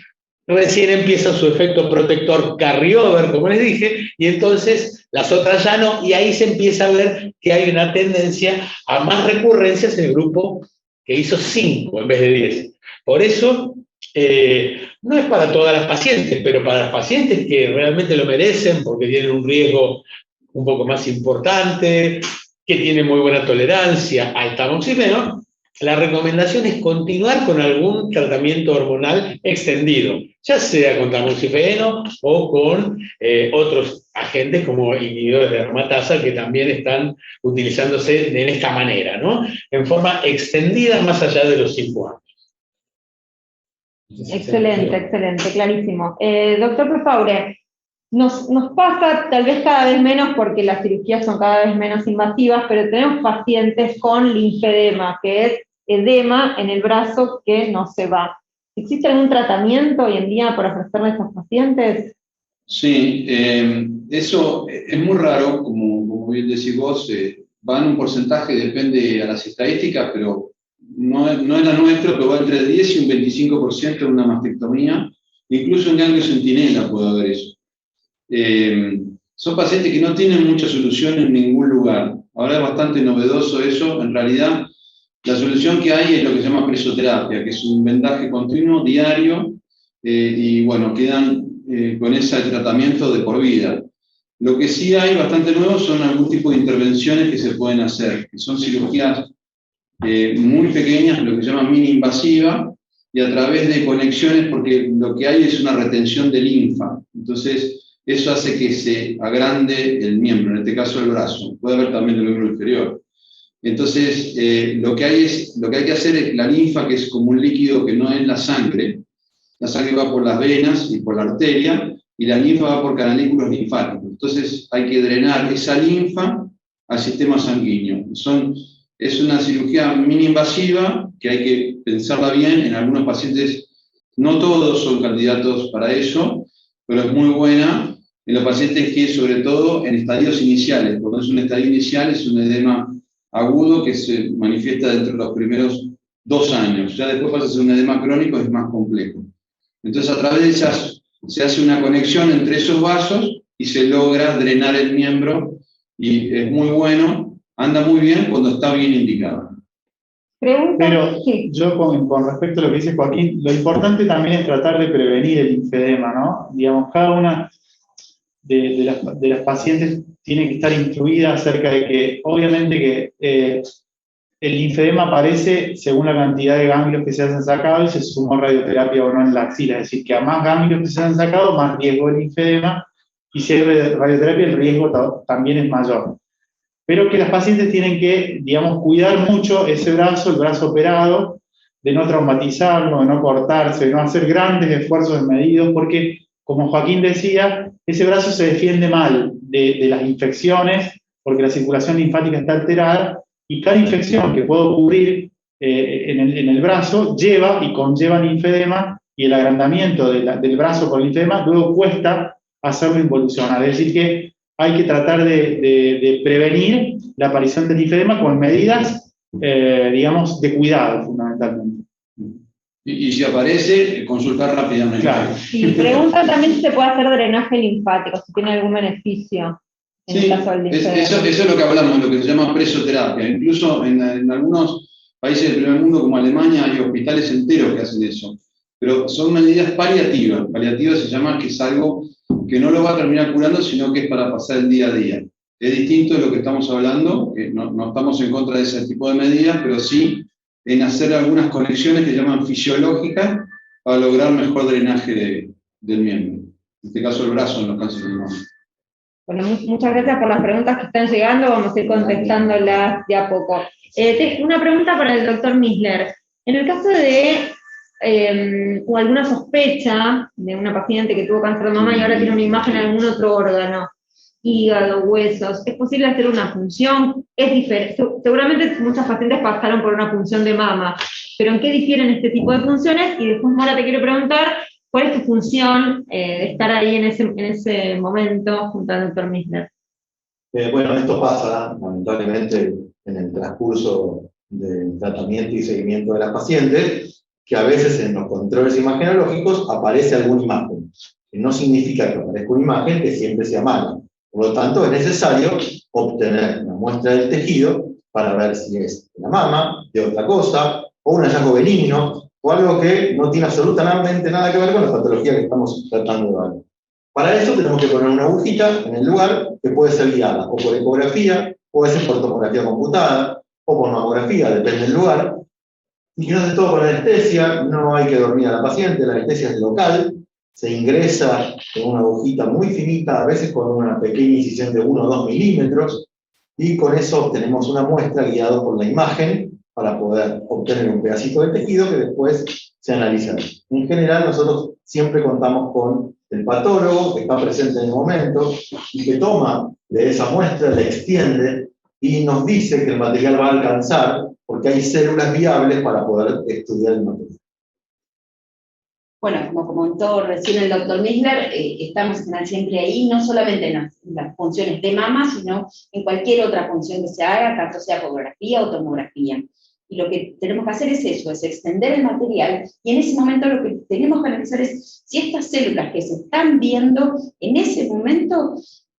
recién empieza su efecto protector carryover, como les dije, y entonces las otras ya no, y ahí se empieza a ver que hay una tendencia a más recurrencias en el grupo que hizo 5 en vez de 10. Por eso, no es para todas las pacientes, pero para las pacientes que realmente lo merecen, porque tienen un riesgo un poco más importante, que tienen muy buena tolerancia al tamoxifeno, la recomendación es continuar con algún tratamiento hormonal extendido, ya sea con tamoxifeno o con otros agentes como inhibidores de aromatasa que también están utilizándose en esta manera, ¿no? En forma extendida más allá de los 5 años. Excelente, excelente, clarísimo. Doctor Faure, nos pasa tal vez cada vez menos porque las cirugías son cada vez menos invasivas, pero tenemos pacientes con linfedema, que es edema en el brazo que no se va. ¿Existe algún tratamiento hoy en día para ofrecerle a estos pacientes? Sí, eso es muy raro, como bien decís vos, va en un porcentaje, depende a las estadísticas, pero no es la nuestra, pero va entre el 10 y un 25% en una mastectomía, incluso en ganglio centinela puede haber eso. Son pacientes que no tienen mucha solución en ningún lugar. Ahora es bastante novedoso eso. En realidad, la solución que hay es lo que se llama presoterapia, que es un vendaje continuo, diario, y bueno, quedan con ese tratamiento de por vida. Lo que sí hay bastante nuevo son algún tipo de intervenciones que se pueden hacer, que son cirugías muy pequeñas, lo que se llama mini invasiva, y a través de conexiones, porque lo que hay es una retención de linfa. Entonces, eso hace que se agrande el miembro, en este caso el brazo. Puede haber también el miembro inferior. Entonces, lo que hay que hacer es la linfa, que es como un líquido que no es la sangre. La sangre va por las venas y por la arteria, y la linfa va por canalículos linfáticos. Entonces, hay que drenar esa linfa al sistema sanguíneo. Son es una cirugía mini-invasiva que hay que pensarla bien. En algunos pacientes, no todos son candidatos para eso, pero es muy buena en los pacientes que, sobre todo, en estadios iniciales. Cuando es un estadio inicial, es un edema agudo que se manifiesta dentro de los primeros 2 años. Ya después pasa a ser un edema crónico, es más complejo. Entonces, a través de esas, se hace una conexión entre esos vasos y se logra drenar el miembro, y es muy bueno, anda muy bien cuando está bien indicado. Pero yo con respecto a lo que dice Joaquín, lo importante también es tratar de prevenir el linfedema, ¿no? Digamos, cada una de las pacientes tiene que estar instruida acerca de que, obviamente que el linfedema aparece según la cantidad de ganglios que se hacen sacados y se sumó radioterapia o no en la axila. Es decir, que a más ganglios que se han sacado, más riesgo de linfedema, y si hay radioterapia, el riesgo también es mayor. Pero que las pacientes tienen que, digamos, cuidar mucho ese brazo, el brazo operado, de no traumatizarlo, de no cortarse, de no hacer grandes esfuerzos desmedidos, porque, como Joaquín decía, ese brazo se defiende mal de las infecciones, porque la circulación linfática está alterada, y cada infección que puede ocurrir en el brazo lleva y conlleva linfedema, y el agrandamiento del brazo por el linfedema luego cuesta hacerlo involucionar. Es decir, que hay que tratar de prevenir la aparición del linfedema con medidas, digamos, de cuidado, fundamentalmente. Y si aparece, consultar rápidamente. Claro. Y pregunta también si se puede hacer drenaje linfático, si tiene algún beneficio en el caso del linfedema. Eso es lo que hablamos, lo que se llama presoterapia. Incluso en algunos países del primer mundo, como Alemania, hay hospitales enteros que hacen eso. Pero son medidas paliativas. Paliativas se llama que es algo que no lo va a terminar curando, sino que es para pasar el día a día. Es distinto de lo que estamos hablando, que no estamos en contra de ese tipo de medidas, pero sí en hacer algunas conexiones que se llaman fisiológicas para lograr mejor drenaje del miembro. En este caso el brazo en los cánceres de mama. Bueno, muchas gracias por las preguntas que están llegando, vamos a ir contestándolas de a poco. Una pregunta para el doctor Misler. En el caso de o alguna sospecha de una paciente que tuvo cáncer de mama y ahora tiene una imagen en algún otro órgano, hígado, huesos, ¿es posible hacer una punción? Es diferente. Seguramente muchas pacientes pasaron por una punción de mama, pero ¿en qué difieren este tipo de funciones? Y después, Mora, te quiero preguntar, ¿cuál es tu función de estar ahí en ese momento junto al doctor Misler? Bueno, esto pasa, lamentablemente, en el transcurso del tratamiento y seguimiento de las pacientes, que a veces en los controles imagenológicos aparece alguna imagen. Que no significa que aparezca una imagen que siempre sea mala. Por lo tanto, es necesario obtener una muestra del tejido para ver si es de la mama, de otra cosa, o un hallazgo benigno, o algo que no tiene absolutamente nada que ver con la patología que estamos tratando de ver. Para eso tenemos que poner una agujita en el lugar que puede ser guiada o por ecografía, puede ser por tomografía computada, o por mamografía, depende del lugar. Y que no se todo con anestesia, no hay que dormir a la paciente, la anestesia es local, se ingresa con una agujita muy finita, a veces con una pequeña incisión de 1 o 2 milímetros, y con eso obtenemos una muestra guiado por la imagen para poder obtener un pedacito de tejido que después se analiza. En general, nosotros siempre contamos con el patólogo que está presente en el momento y que toma de esa muestra, la extiende y nos dice que el material va a alcanzar porque hay células viables para poder estudiar el material. Bueno, como comentó recién el doctor Misler, estamos siempre ahí, no solamente en las funciones de mama, sino en cualquier otra función que se haga, tanto sea ecografía o tomografía. Y lo que tenemos que hacer es eso, es extender el material, y en ese momento lo que tenemos que analizar es si estas células que se están viendo en ese momento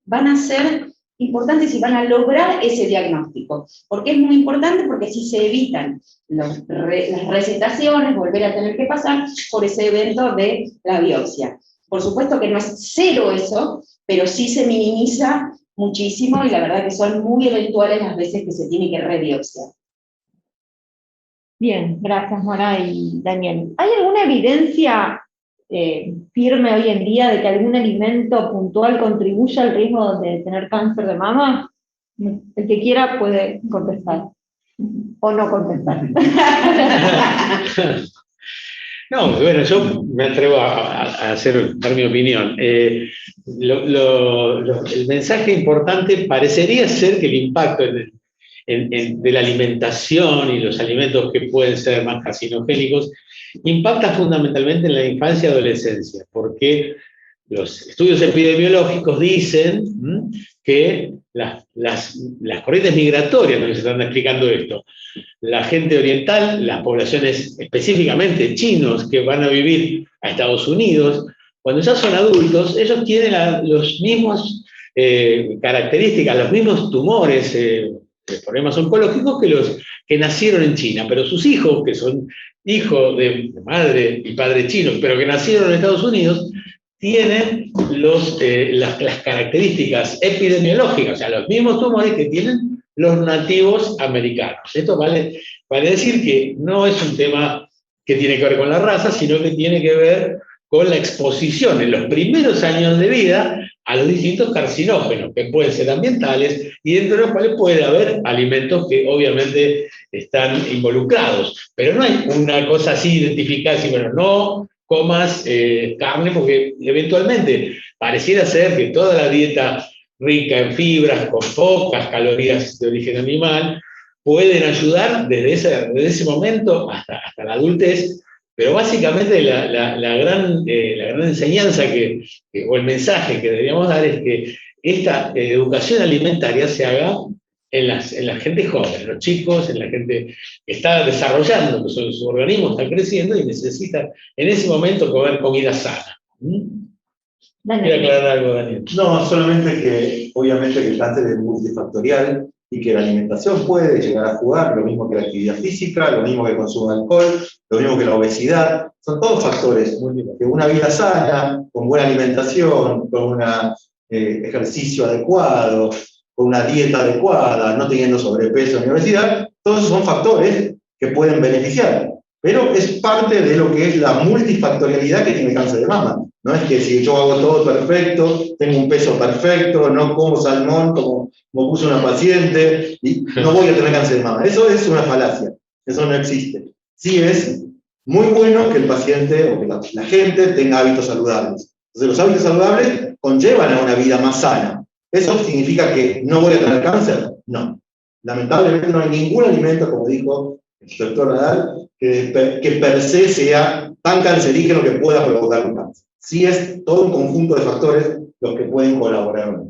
van a ser importantes y van a lograr ese diagnóstico. ¿Por qué es muy importante? Porque si se evitan las resetaciones, volver a tener que pasar por ese evento de la biopsia. Por supuesto que no es cero eso, pero sí se minimiza muchísimo y la verdad que son muy eventuales las veces que se tiene que rebiopsiar. Bien, gracias Mora y Daniel. ¿Hay alguna evidencia firme hoy en día de que algún alimento puntual contribuye al riesgo de tener cáncer de mama? El que quiera puede contestar. O no contestar. No, bueno, yo me atrevo a dar mi opinión. El mensaje importante parecería ser que el impacto de la alimentación y los alimentos que pueden ser más carcinogénicos, impacta fundamentalmente en la infancia y adolescencia, porque los estudios epidemiológicos dicen que las corrientes migratorias nos están explicando esto. La gente oriental, las poblaciones específicamente chinos que van a vivir a Estados Unidos, cuando ya son adultos, ellos tienen los mismos características, los mismos tumores, problemas oncológicos que los que nacieron en China, pero sus hijos, que son hijos de madre y padre chinos, pero que nacieron en Estados Unidos, tienen las características epidemiológicas, o sea, los mismos tumores que tienen los nativos americanos. Esto vale decir que no es un tema que tiene que ver con la raza, sino que tiene que ver con la exposición en los primeros años de vida a los distintos carcinógenos, que pueden ser ambientales, y dentro de los cuales puede haber alimentos que obviamente están involucrados. Pero no hay una cosa así identificada, así, bueno, no comas carne, porque eventualmente pareciera ser que toda la dieta rica en fibras, con pocas calorías de origen animal, pueden ayudar desde ese momento hasta la adultez. Pero básicamente la gran enseñanza o el mensaje que deberíamos dar es que esta educación alimentaria se haga en la gente joven, en los chicos, en la gente que está desarrollando, que su organismo está creciendo y necesita en ese momento comer comida sana. ¿Quiere aclarar algo, Daniel? No, solamente que obviamente que el cáncer es multifactorial y que la alimentación puede llegar a jugar, lo mismo que la actividad física, lo mismo que el consumo de alcohol, lo mismo que la obesidad, son todos factores que una vida sana, con buena alimentación, con un ejercicio adecuado, con una dieta adecuada, no teniendo sobrepeso ni obesidad, todos esos son factores que pueden beneficiar, pero es parte de lo que es la multifactorialidad que tiene el cáncer de mama. No es que si yo hago todo perfecto, tengo un peso perfecto, no como salmón como puso una paciente, y no voy a tener cáncer de mama. Eso es una falacia, eso no existe. Sí es muy bueno que el paciente o que la gente tenga hábitos saludables. Entonces los hábitos saludables conllevan a una vida más sana. ¿Eso significa que no voy a tener cáncer? No. Lamentablemente no hay ningún alimento, como dijo el doctor Nadal, que per se sea tan cancerígeno que pueda provocar un cáncer. Sí es todo un conjunto de factores los que pueden colaborar.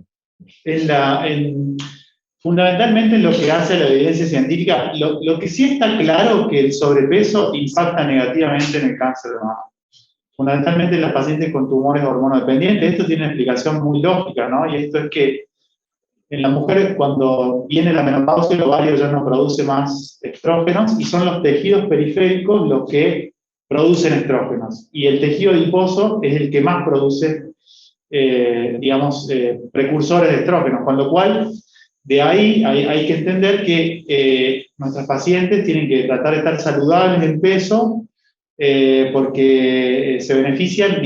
Fundamentalmente lo que hace la evidencia científica, lo que sí está claro es que el sobrepeso impacta negativamente en el cáncer de mama. Fundamentalmente en las pacientes con tumores hormonodependientes. Esto tiene una explicación muy lógica, ¿no? Y esto es que en las mujeres, cuando viene la menopausia, el ovario ya no produce más estrógenos y son los tejidos periféricos los que producen estrógenos. Y el tejido adiposo es el que más produce, precursores de estrógenos. Con lo cual, de ahí hay que entender que nuestras pacientes tienen que tratar de estar saludables en peso, porque se benefician,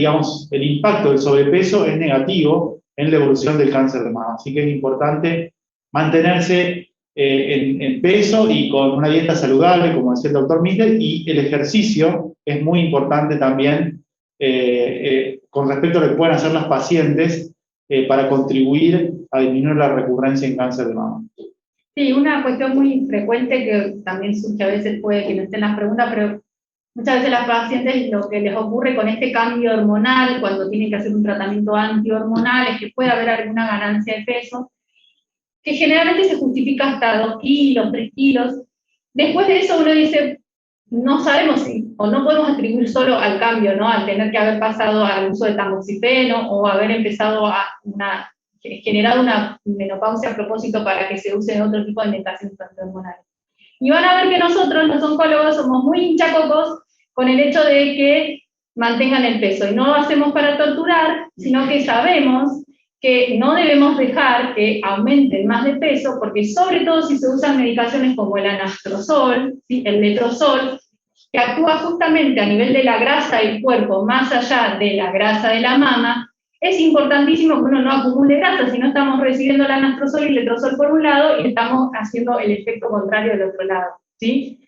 el impacto del sobrepeso es negativo en la evolución del cáncer de mama. Así que es importante mantenerse en peso y con una dieta saludable, como decía el doctor Miller, y el ejercicio es muy importante también con respecto a lo que pueden hacer las pacientes para contribuir a disminuir la recurrencia en cáncer de mama. Sí, una cuestión muy frecuente que también surge a veces, puede que no esté en las preguntas, pero muchas veces las pacientes lo que les ocurre con este cambio hormonal, cuando tienen que hacer un tratamiento antihormonal, es que puede haber alguna ganancia de peso, que generalmente se justifica hasta 2 kilos, 3 kilos. Después de eso uno dice, no sabemos o no podemos atribuir solo al cambio, ¿no? Al tener que haber pasado al uso de tamoxifeno o haber empezado generado una menopausia a propósito para que se use otro tipo de medicaciones antihormonales. Y van a ver que nosotros, los oncólogos, somos muy hinchacocos con el hecho de que mantengan el peso. Y no lo hacemos para torturar, sino que sabemos que no debemos dejar que aumenten más de peso, porque sobre todo si se usan medicaciones como el anastrozol, ¿sí? El letrozol, que actúa justamente a nivel de la grasa del cuerpo, más allá de la grasa de la mama, es importantísimo que uno no acumule grasa, si no estamos recibiendo el anastrozol y el letrozol por un lado y estamos haciendo el efecto contrario del otro lado, ¿sí?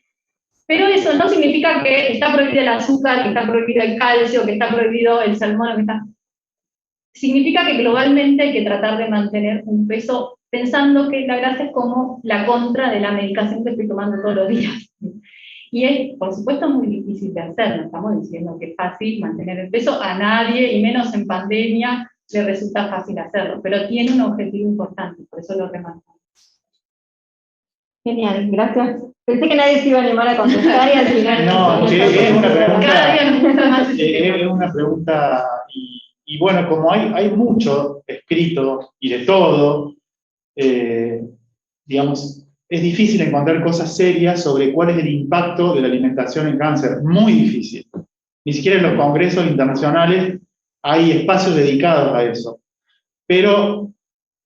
Pero eso no significa que está prohibido el azúcar, que está prohibido el calcio, que está prohibido el salmón, significa que globalmente hay que tratar de mantener un peso pensando que la grasa es como la contra de la medicación que estoy tomando todos los días. Y es, por supuesto, muy difícil de hacer, no estamos diciendo que es fácil mantener el peso, a nadie, y menos en pandemia, le resulta fácil hacerlo, pero tiene un objetivo importante, por eso lo remarcamos. Genial, gracias. Pensé que nadie se iba a animar a contestar y al final... No, es una pregunta, Cada día nos gusta más ese tema. es una pregunta, y bueno, como hay mucho escrito y de todo, digamos, es difícil encontrar cosas serias sobre cuál es el impacto de la alimentación en cáncer, muy difícil. Ni siquiera en los congresos internacionales hay espacios dedicados a eso. Pero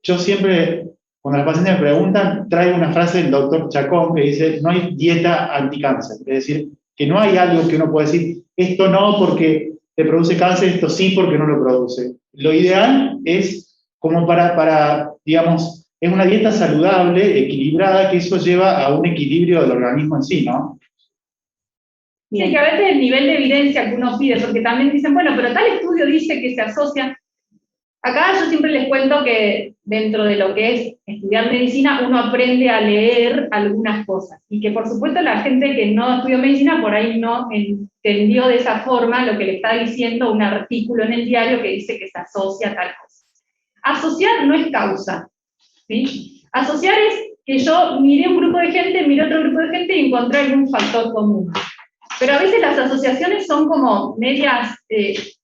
yo siempre, cuando las pacientes me preguntan, traigo una frase del doctor Chacón que dice, no hay dieta anticáncer. Es decir, que no hay algo que uno pueda decir, esto no porque te produce cáncer, esto sí porque no lo produce. Lo ideal es como digamos, es una dieta saludable, equilibrada, que eso lleva a un equilibrio del organismo en sí, ¿no? Sí, que a veces el nivel de evidencia que uno pide, porque también dicen, bueno, pero tal estudio dice que se asocia. Acá yo siempre les cuento que dentro de lo que es estudiar medicina, uno aprende a leer algunas cosas, y que por supuesto la gente que no estudió medicina por ahí no entendió de esa forma lo que le está diciendo un artículo en el diario que dice que se asocia a tal cosa. Asociar no es causa, ¿sí? Asociar es que yo miré un grupo de gente, miré otro grupo de gente y encontré algún factor común. Pero a veces las asociaciones son como medias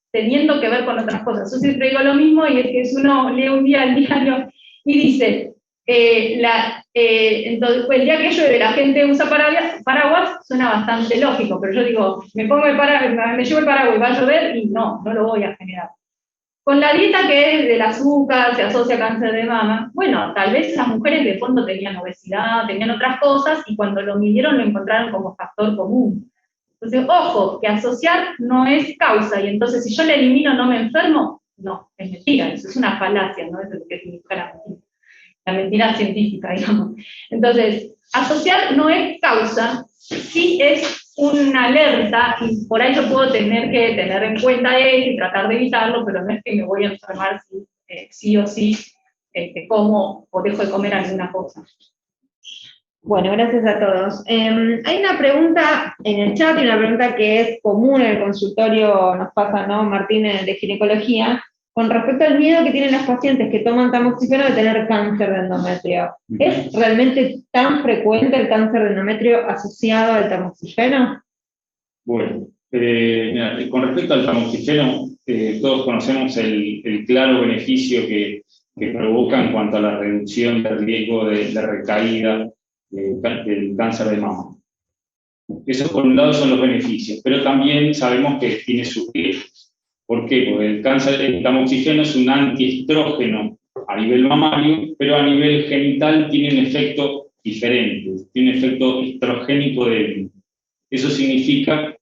teniendo que ver con otras cosas. Yo siempre digo lo mismo, y es que si uno lee un día el diario y dice, entonces, el día que llueve la gente usa paraguas, suena bastante lógico, pero yo digo, me llevo el paraguas y va a llover, y no lo voy a generar. Con la dieta que es del azúcar, se asocia a cáncer de mama, bueno, tal vez las mujeres de fondo tenían obesidad, tenían otras cosas, y cuando lo midieron lo encontraron como factor común. Entonces, ojo, que asociar no es causa, y entonces si yo le elimino no me enfermo, no, es mentira, eso es una falacia, no es lo que significa la mentira científica, digamos. Entonces, asociar no es causa, sí es una alerta, y por ahí yo puedo tener que tener en cuenta eso y tratar de evitarlo, pero no es que me voy a enfermar sí o sí como o dejo de comer alguna cosa. Bueno, gracias a todos. Hay una pregunta en el chat y una pregunta que es común en el consultorio, nos pasa, ¿no, Martín, de ginecología, con respecto al miedo que tienen las pacientes que toman tamoxifeno de tener cáncer de endometrio. ¿Es realmente tan frecuente el cáncer de endometrio asociado al tamoxifeno? Bueno, mira, con respecto al tamoxifeno, todos conocemos el claro beneficio que provoca en cuanto a la reducción del riesgo de recaída del cáncer de mama. Esos por un lado son los beneficios, pero también sabemos que tiene sus riesgos. ¿Por qué? Porque el tamoxifeno es un antiestrógeno a nivel mamario, pero a nivel genital tiene un efecto diferente, tiene un efecto estrogénico débil. Eso significa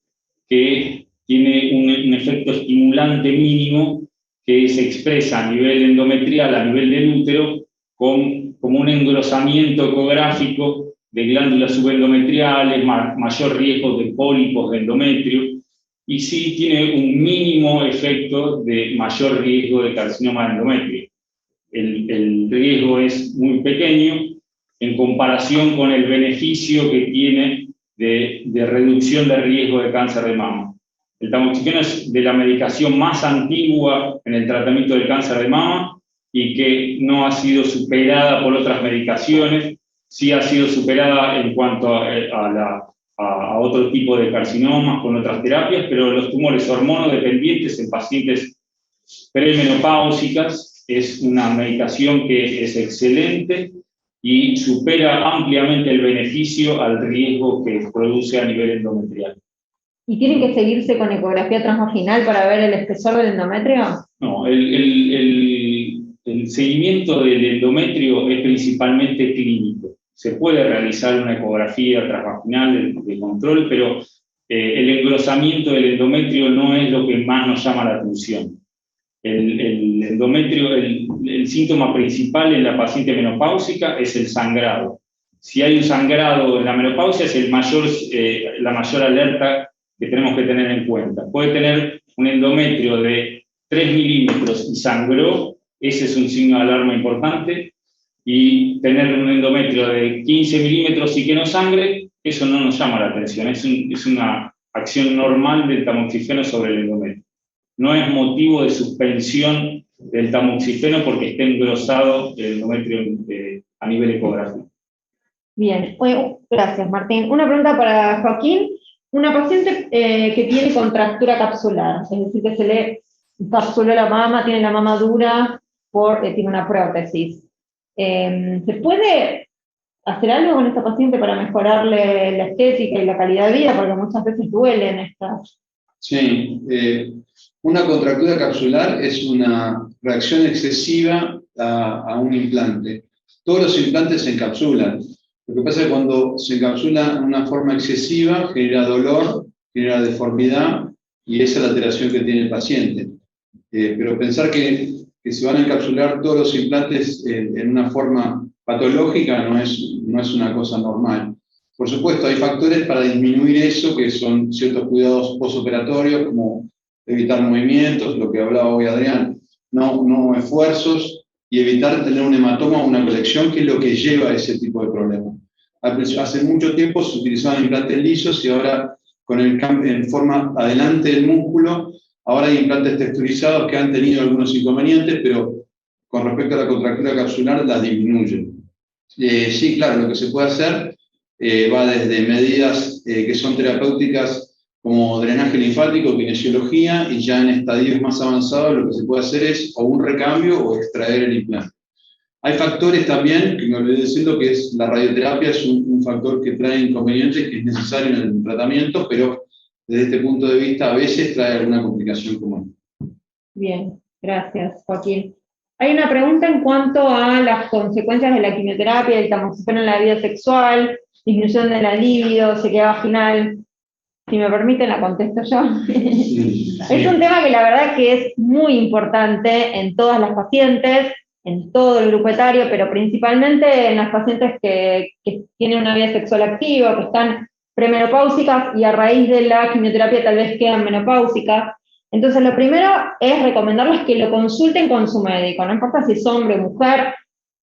que tiene un efecto estimulante mínimo que se expresa a nivel endometrial, a nivel del útero, como un engrosamiento ecográfico de glándulas subendometriales, mayor riesgo de pólipos de endometrio, y sí tiene un mínimo efecto de mayor riesgo de carcinoma de endometrio. El riesgo es muy pequeño en comparación con el beneficio que tiene de reducción de riesgo de cáncer de mama. El tamoxifeno es de la medicación más antigua en el tratamiento del cáncer de mama y que no ha sido superada por otras medicaciones, sí ha sido superada en cuanto a otro tipo de carcinomas con otras terapias, pero los tumores hormonodependientes en pacientes premenopáusicas es una medicación que es excelente y supera ampliamente el beneficio al riesgo que produce a nivel endometrial. ¿Y tienen que seguirse con ecografía transvaginal para ver el espesor del endometrio? No, el seguimiento del endometrio es principalmente clínico. Se puede realizar una ecografía transvaginal de control, pero el engrosamiento del endometrio no es lo que más nos llama la atención. El endometrio, el síntoma principal en la paciente menopáusica es el sangrado. Si hay un sangrado en la menopausia es la mayor alerta que tenemos que tener en cuenta. Puede tener un endometrio de 3 milímetros y sangró, ese es un signo de alarma importante. y tener un endometrio de 15 milímetros y que no sangre, eso no nos llama la atención, es una acción normal del tamoxifeno sobre el endometrio. No es motivo de suspensión del tamoxifeno porque esté engrosado el endometrio a nivel ecográfico. Bien, bueno, gracias Martín. Una pregunta para Joaquín. Una paciente que tiene contractura capsular, es decir, que se le capsuló la mama, tiene la mama dura, tiene una prótesis. ¿Se puede hacer algo con esta paciente para mejorarle la estética y la calidad de vida? Porque muchas veces duelen estas. Sí, una contractura capsular es una reacción excesiva a un implante. Todos los implantes se encapsulan. Lo que pasa es que cuando se encapsula de una forma excesiva, genera dolor, genera deformidad, y esa es la alteración que tiene el paciente. Pero pensar que se van a encapsular todos los implantes en una forma patológica no es una cosa normal. Por supuesto, hay factores para disminuir eso, que son ciertos cuidados postoperatorios, como evitar movimientos, lo que hablaba hoy Adrián, no esfuerzos, y evitar tener un hematoma o una colección, que es lo que lleva a ese tipo de problemas. Hace mucho tiempo se utilizaban implantes lisos y ahora, con el cambio en forma adelante del músculo, ahora hay implantes texturizados que han tenido algunos inconvenientes, pero con respecto a la contractura capsular las disminuyen. Sí, claro, lo que se puede hacer va desde medidas que son terapéuticas como drenaje linfático, kinesiología, y ya en estadios más avanzados lo que se puede hacer es o un recambio o extraer el implante. Hay factores también, que me olvidé diciendo, que es la radioterapia, es un factor que trae inconvenientes, que es necesario en el tratamiento, pero desde este punto de vista a veces trae alguna complicación común. Bien, gracias Joaquín. Hay una pregunta en cuanto a las consecuencias de la quimioterapia, del tamoxifeno en la vida sexual, disminución de la libido, sequedad vaginal. Si me permiten, la contesto yo. Sí. Es un tema que la verdad que es muy importante en todas las pacientes, en todo el grupo etario, pero principalmente en las pacientes que tienen una vida sexual activa, que están premenopáusicas y a raíz de la quimioterapia tal vez quedan menopáusicas. Entonces, lo primero es recomendarles que lo consulten con su médico, no importa si es hombre o mujer,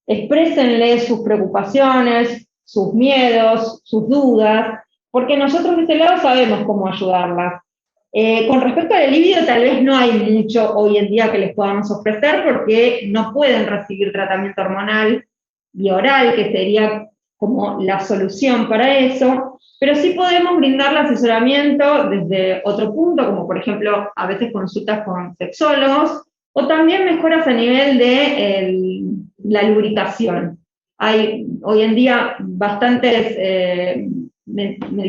exprésenle sus preocupaciones, sus miedos, sus dudas, porque nosotros de este lado sabemos cómo ayudarlas. Con respecto a la libido, tal vez no hay mucho hoy en día que les podamos ofrecer porque no pueden recibir tratamiento hormonal y oral, que sería como la solución para eso, pero sí podemos brindarle asesoramiento desde otro punto, como por ejemplo a veces consultas con sexólogos, o también mejoras a nivel de la lubricación. Hay hoy en día bastantes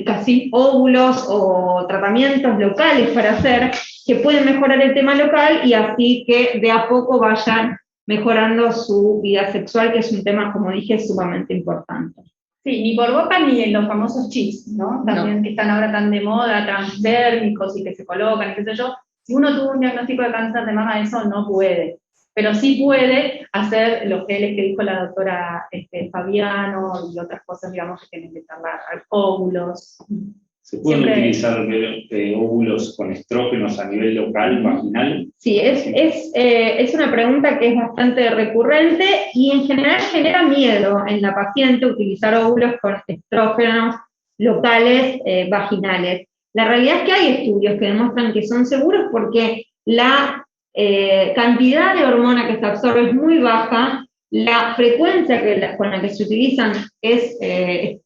casi óvulos o tratamientos locales para hacer que pueden mejorar el tema local y así que de a poco vayan mejorando su vida sexual, que es un tema, como dije, sumamente importante. Sí, ni por boca ni en los famosos chips, ¿no? También que están ahora tan de moda, transdérmicos y que se colocan, qué sé yo. Si uno tuvo un diagnóstico de cáncer de mama, eso no puede. Pero sí puede hacer los geles que dijo la doctora Fabiano y otras cosas, digamos, que tienen que estar óvulos. ¿Se pueden Siempre utilizar óvulos con estrógenos a nivel local, vaginal? Sí, es una pregunta que es bastante recurrente y en general genera miedo en la paciente utilizar óvulos con estrógenos locales vaginales. La realidad es que hay estudios que demuestran que son seguros porque la cantidad de hormona que se absorbe es muy baja, la frecuencia con la que se utilizan es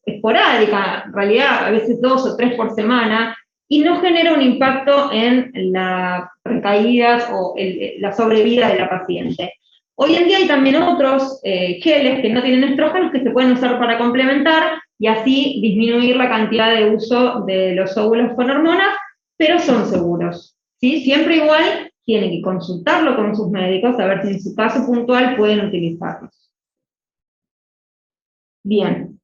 esporádica, en realidad a veces 2 o 3 por semana, y no genera un impacto en las recaídas o la sobrevida de la paciente. Hoy en día hay también otros geles que no tienen estrógenos que se pueden usar para complementar y así disminuir la cantidad de uso de los óvulos con hormonas, pero son seguros, ¿sí? Siempre igual tienen que consultarlo con sus médicos a ver si en su caso puntual pueden utilizarlos. Bien.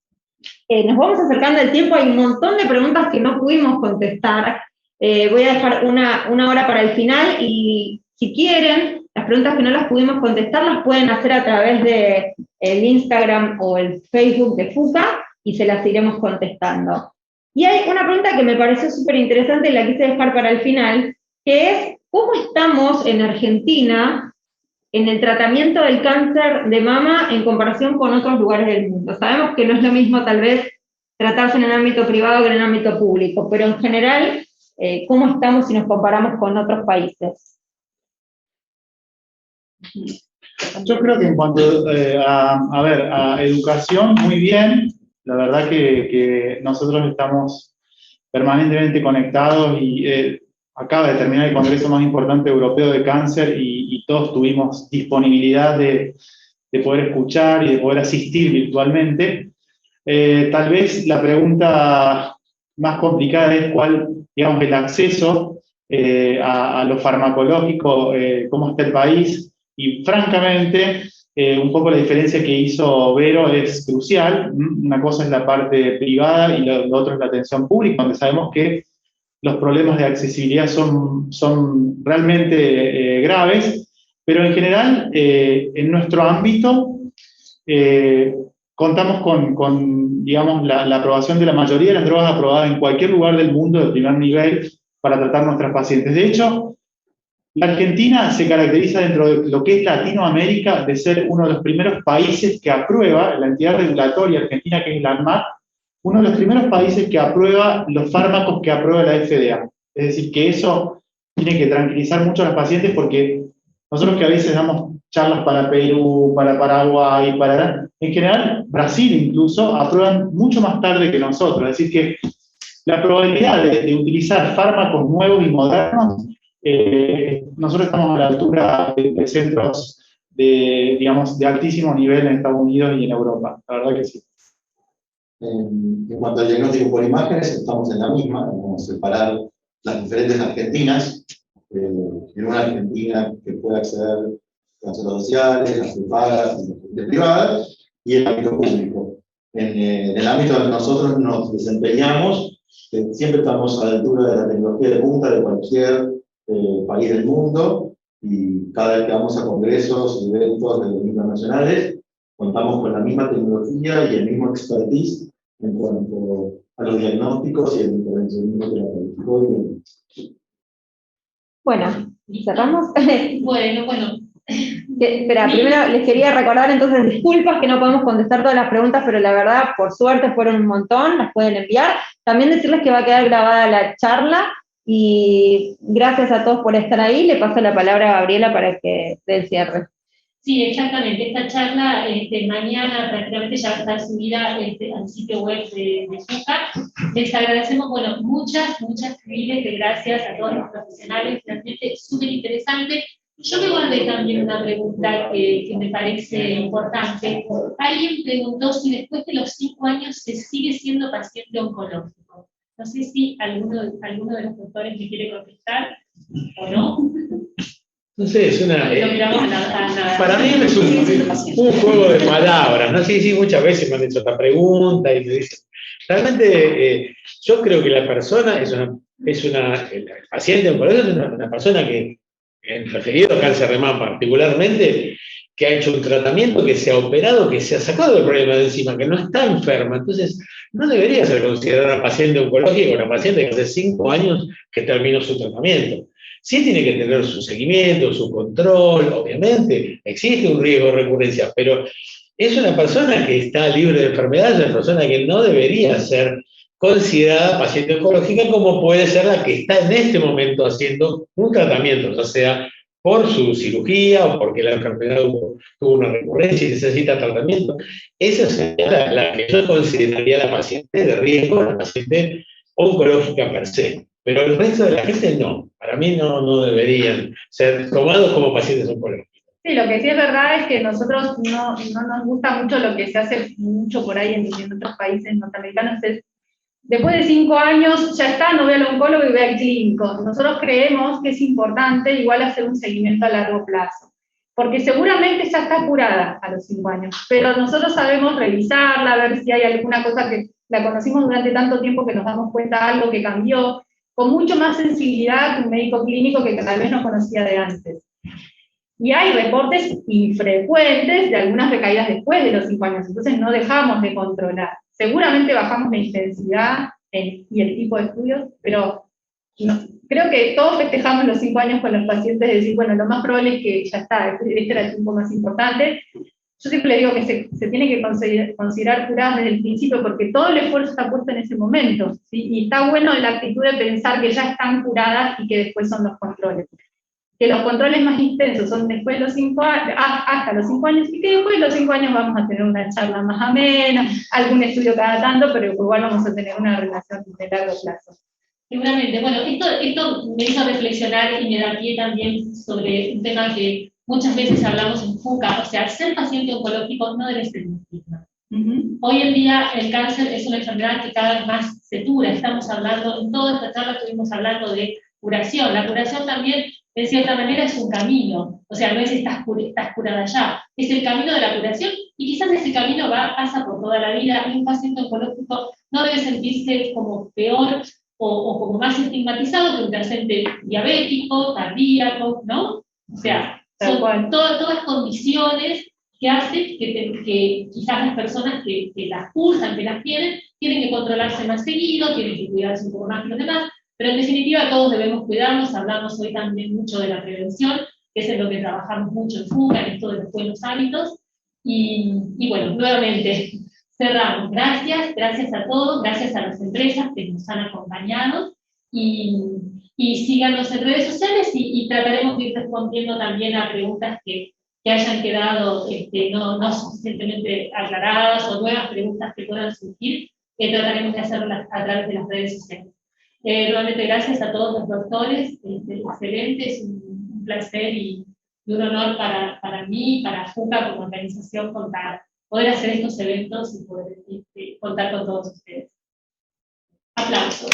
Nos vamos acercando al tiempo, hay un montón de preguntas que no pudimos contestar. Voy a dejar una hora para el final y si quieren, las preguntas que no las pudimos contestar las pueden hacer a través del Instagram o el Facebook de FUCA y se las iremos contestando. Y hay una pregunta que me pareció súper interesante y la quise dejar para el final, que es, ¿cómo estamos en Argentina en el tratamiento del cáncer de mama en comparación con otros lugares del mundo. Sabemos que no es lo mismo tal vez tratarse en el ámbito privado que en el ámbito público, pero en general, ¿cómo estamos si nos comparamos con otros países? Yo creo que en cuanto a educación, muy bien. La verdad que nosotros estamos permanentemente conectados y acaba de terminar el congreso más importante europeo de cáncer y todos tuvimos disponibilidad de poder escuchar y de poder asistir virtualmente. Tal vez la pregunta más complicada es cuál, digamos, el acceso a lo farmacológico, cómo está el país, y francamente, un poco la diferencia que hizo Vero es crucial. Una cosa es la parte privada y lo otro es la atención pública, donde sabemos que los problemas de accesibilidad son realmente graves, pero en general, en nuestro ámbito, contamos con digamos, la aprobación de la mayoría de las drogas aprobadas en cualquier lugar del mundo de primer nivel para tratar nuestras pacientes. De hecho, la Argentina se caracteriza dentro de lo que es Latinoamérica de ser uno de los primeros países que aprueba, la entidad regulatoria argentina que es la ANMAT, uno de los primeros países que aprueba los fármacos que aprueba la FDA. Es decir, que eso tiene que tranquilizar mucho a los pacientes porque nosotros que a veces damos charlas para Perú, para Paraguay, en general, Brasil incluso, aprueban mucho más tarde que nosotros. Es decir, que la probabilidad de utilizar fármacos nuevos y modernos, nosotros estamos a la altura de centros digamos, de altísimo nivel en Estados Unidos y en Europa. La verdad que sí. En cuanto al diagnóstico por imágenes, estamos en la misma, vamos a separar las diferentes Argentinas, en una Argentina que puede acceder a las obras sociales, las prepagas, las privadas, y el ámbito público. En el ámbito donde nosotros nos desempeñamos, siempre estamos a la altura de la tecnología de punta de cualquier país del mundo, y cada vez que vamos a congresos y eventos internacionales, contamos con la misma tecnología y el mismo expertise en cuanto a los diagnósticos y el intervencionismo terapéutico. Bueno, ¿cerramos? Bueno. Espera, primero les quería recordar entonces, disculpas que no podemos contestar todas las preguntas, pero la verdad, por suerte, fueron un montón, las pueden enviar. También decirles que va a quedar grabada la charla, y gracias a todos por estar ahí. Le paso la palabra a Gabriela para que dé el cierre. Sí, exactamente. Esta charla mañana prácticamente ya va a estar subida al sitio web de FUCA. Les agradecemos, muchas miles de gracias a todos los profesionales, realmente súper interesante. Yo me guardé también una pregunta que me parece importante. Alguien preguntó si después de los 5 años se sigue siendo paciente oncológico. No sé si alguno de los doctores me quiere contestar o no. No sé, es una... para mí es un juego de palabras, ¿no? Sí, muchas veces me han hecho esta pregunta y me dicen... Realmente, yo creo que la persona el paciente oncológico es una persona que, en referido a cáncer de mama particularmente, que ha hecho un tratamiento, que se ha operado, que se ha sacado el problema de encima, que no está enferma. Entonces, no debería ser considerada paciente oncológica una paciente que hace 5 años que terminó su tratamiento. Sí tiene que tener su seguimiento, su control, obviamente, existe un riesgo de recurrencia, pero es una persona que está libre de enfermedad, es una persona que no debería ser considerada paciente oncológica como puede ser la que está en este momento haciendo un tratamiento, ya sea por su cirugía o porque la enfermedad tuvo una recurrencia y necesita tratamiento. Esa sería la que yo consideraría la paciente de riesgo, la paciente oncológica per se. Pero el resto de la gente no. Para mí no deberían ser tomados como pacientes oncológicos. Sí, lo que sí es verdad es que nosotros no nos gusta mucho lo que se hace mucho por ahí en otros países norteamericanos, es después de 5 años ya está, no ve al oncólogo y ve al clínico. Nosotros creemos que es importante igual hacer un seguimiento a largo plazo, porque seguramente ya está curada a los 5 años, pero nosotros sabemos revisarla, ver si hay alguna cosa que la conocimos durante tanto tiempo que nos damos cuenta de algo que cambió, con mucho más sensibilidad que un médico clínico que tal vez no conocía de antes. Y hay reportes infrecuentes de algunas recaídas después de los 5 años, entonces no dejamos de controlar. Seguramente bajamos la intensidad y el tipo de estudios, pero creo que todos festejamos los 5 años con los pacientes, de decir, bueno, lo más probable es que ya está, este era el tiempo más importante. Yo siempre le digo que se tiene que considerar curadas desde el principio, porque todo el esfuerzo está puesto en ese momento, ¿sí? Y está bueno la actitud de pensar que ya están curadas y que después son los controles. Que los controles más intensos son después de los 5 años, hasta los 5 años, y que después de los 5 años vamos a tener una charla más amena, algún estudio cada tanto, pero igual vamos a tener una relación de largo plazo. Seguramente. Bueno, esto me hizo reflexionar y me da pie también sobre un tema que muchas veces hablamos en FUCA, o sea, ser paciente oncológico no debe ser un estigma. Hoy en día el cáncer es una enfermedad que cada vez más se cura. Estamos hablando, en toda esta charla estuvimos hablando de curación. La curación también, de cierta manera, es un camino. O sea, no es estás curada ya, es el camino de la curación, y quizás ese camino pasa por toda la vida, y un paciente oncológico no debe sentirse como peor o como más estigmatizado que un paciente diabético, cardíaco, ¿no? O sea, son todas condiciones que hacen que quizás las personas que las cursan, que las tienen que controlarse más seguido, tienen que cuidarse un poco más que los demás, pero en definitiva todos debemos cuidarnos. Hablamos hoy también mucho de la prevención, que es en lo que trabajamos mucho en FUCA, en esto de los buenos hábitos, y bueno, nuevamente cerramos. Gracias a todos, gracias a las empresas que nos han acompañado, y síganos en redes sociales, y trataremos de ir respondiendo también a preguntas que hayan quedado no suficientemente aclaradas, o nuevas preguntas que puedan surgir, trataremos de hacerlas a través de las redes sociales. Nuevamente gracias a todos los doctores, excelente, es un placer y un honor para mí, para FUCA como organización, poder hacer estos eventos y poder contar con todos ustedes. Aplausos.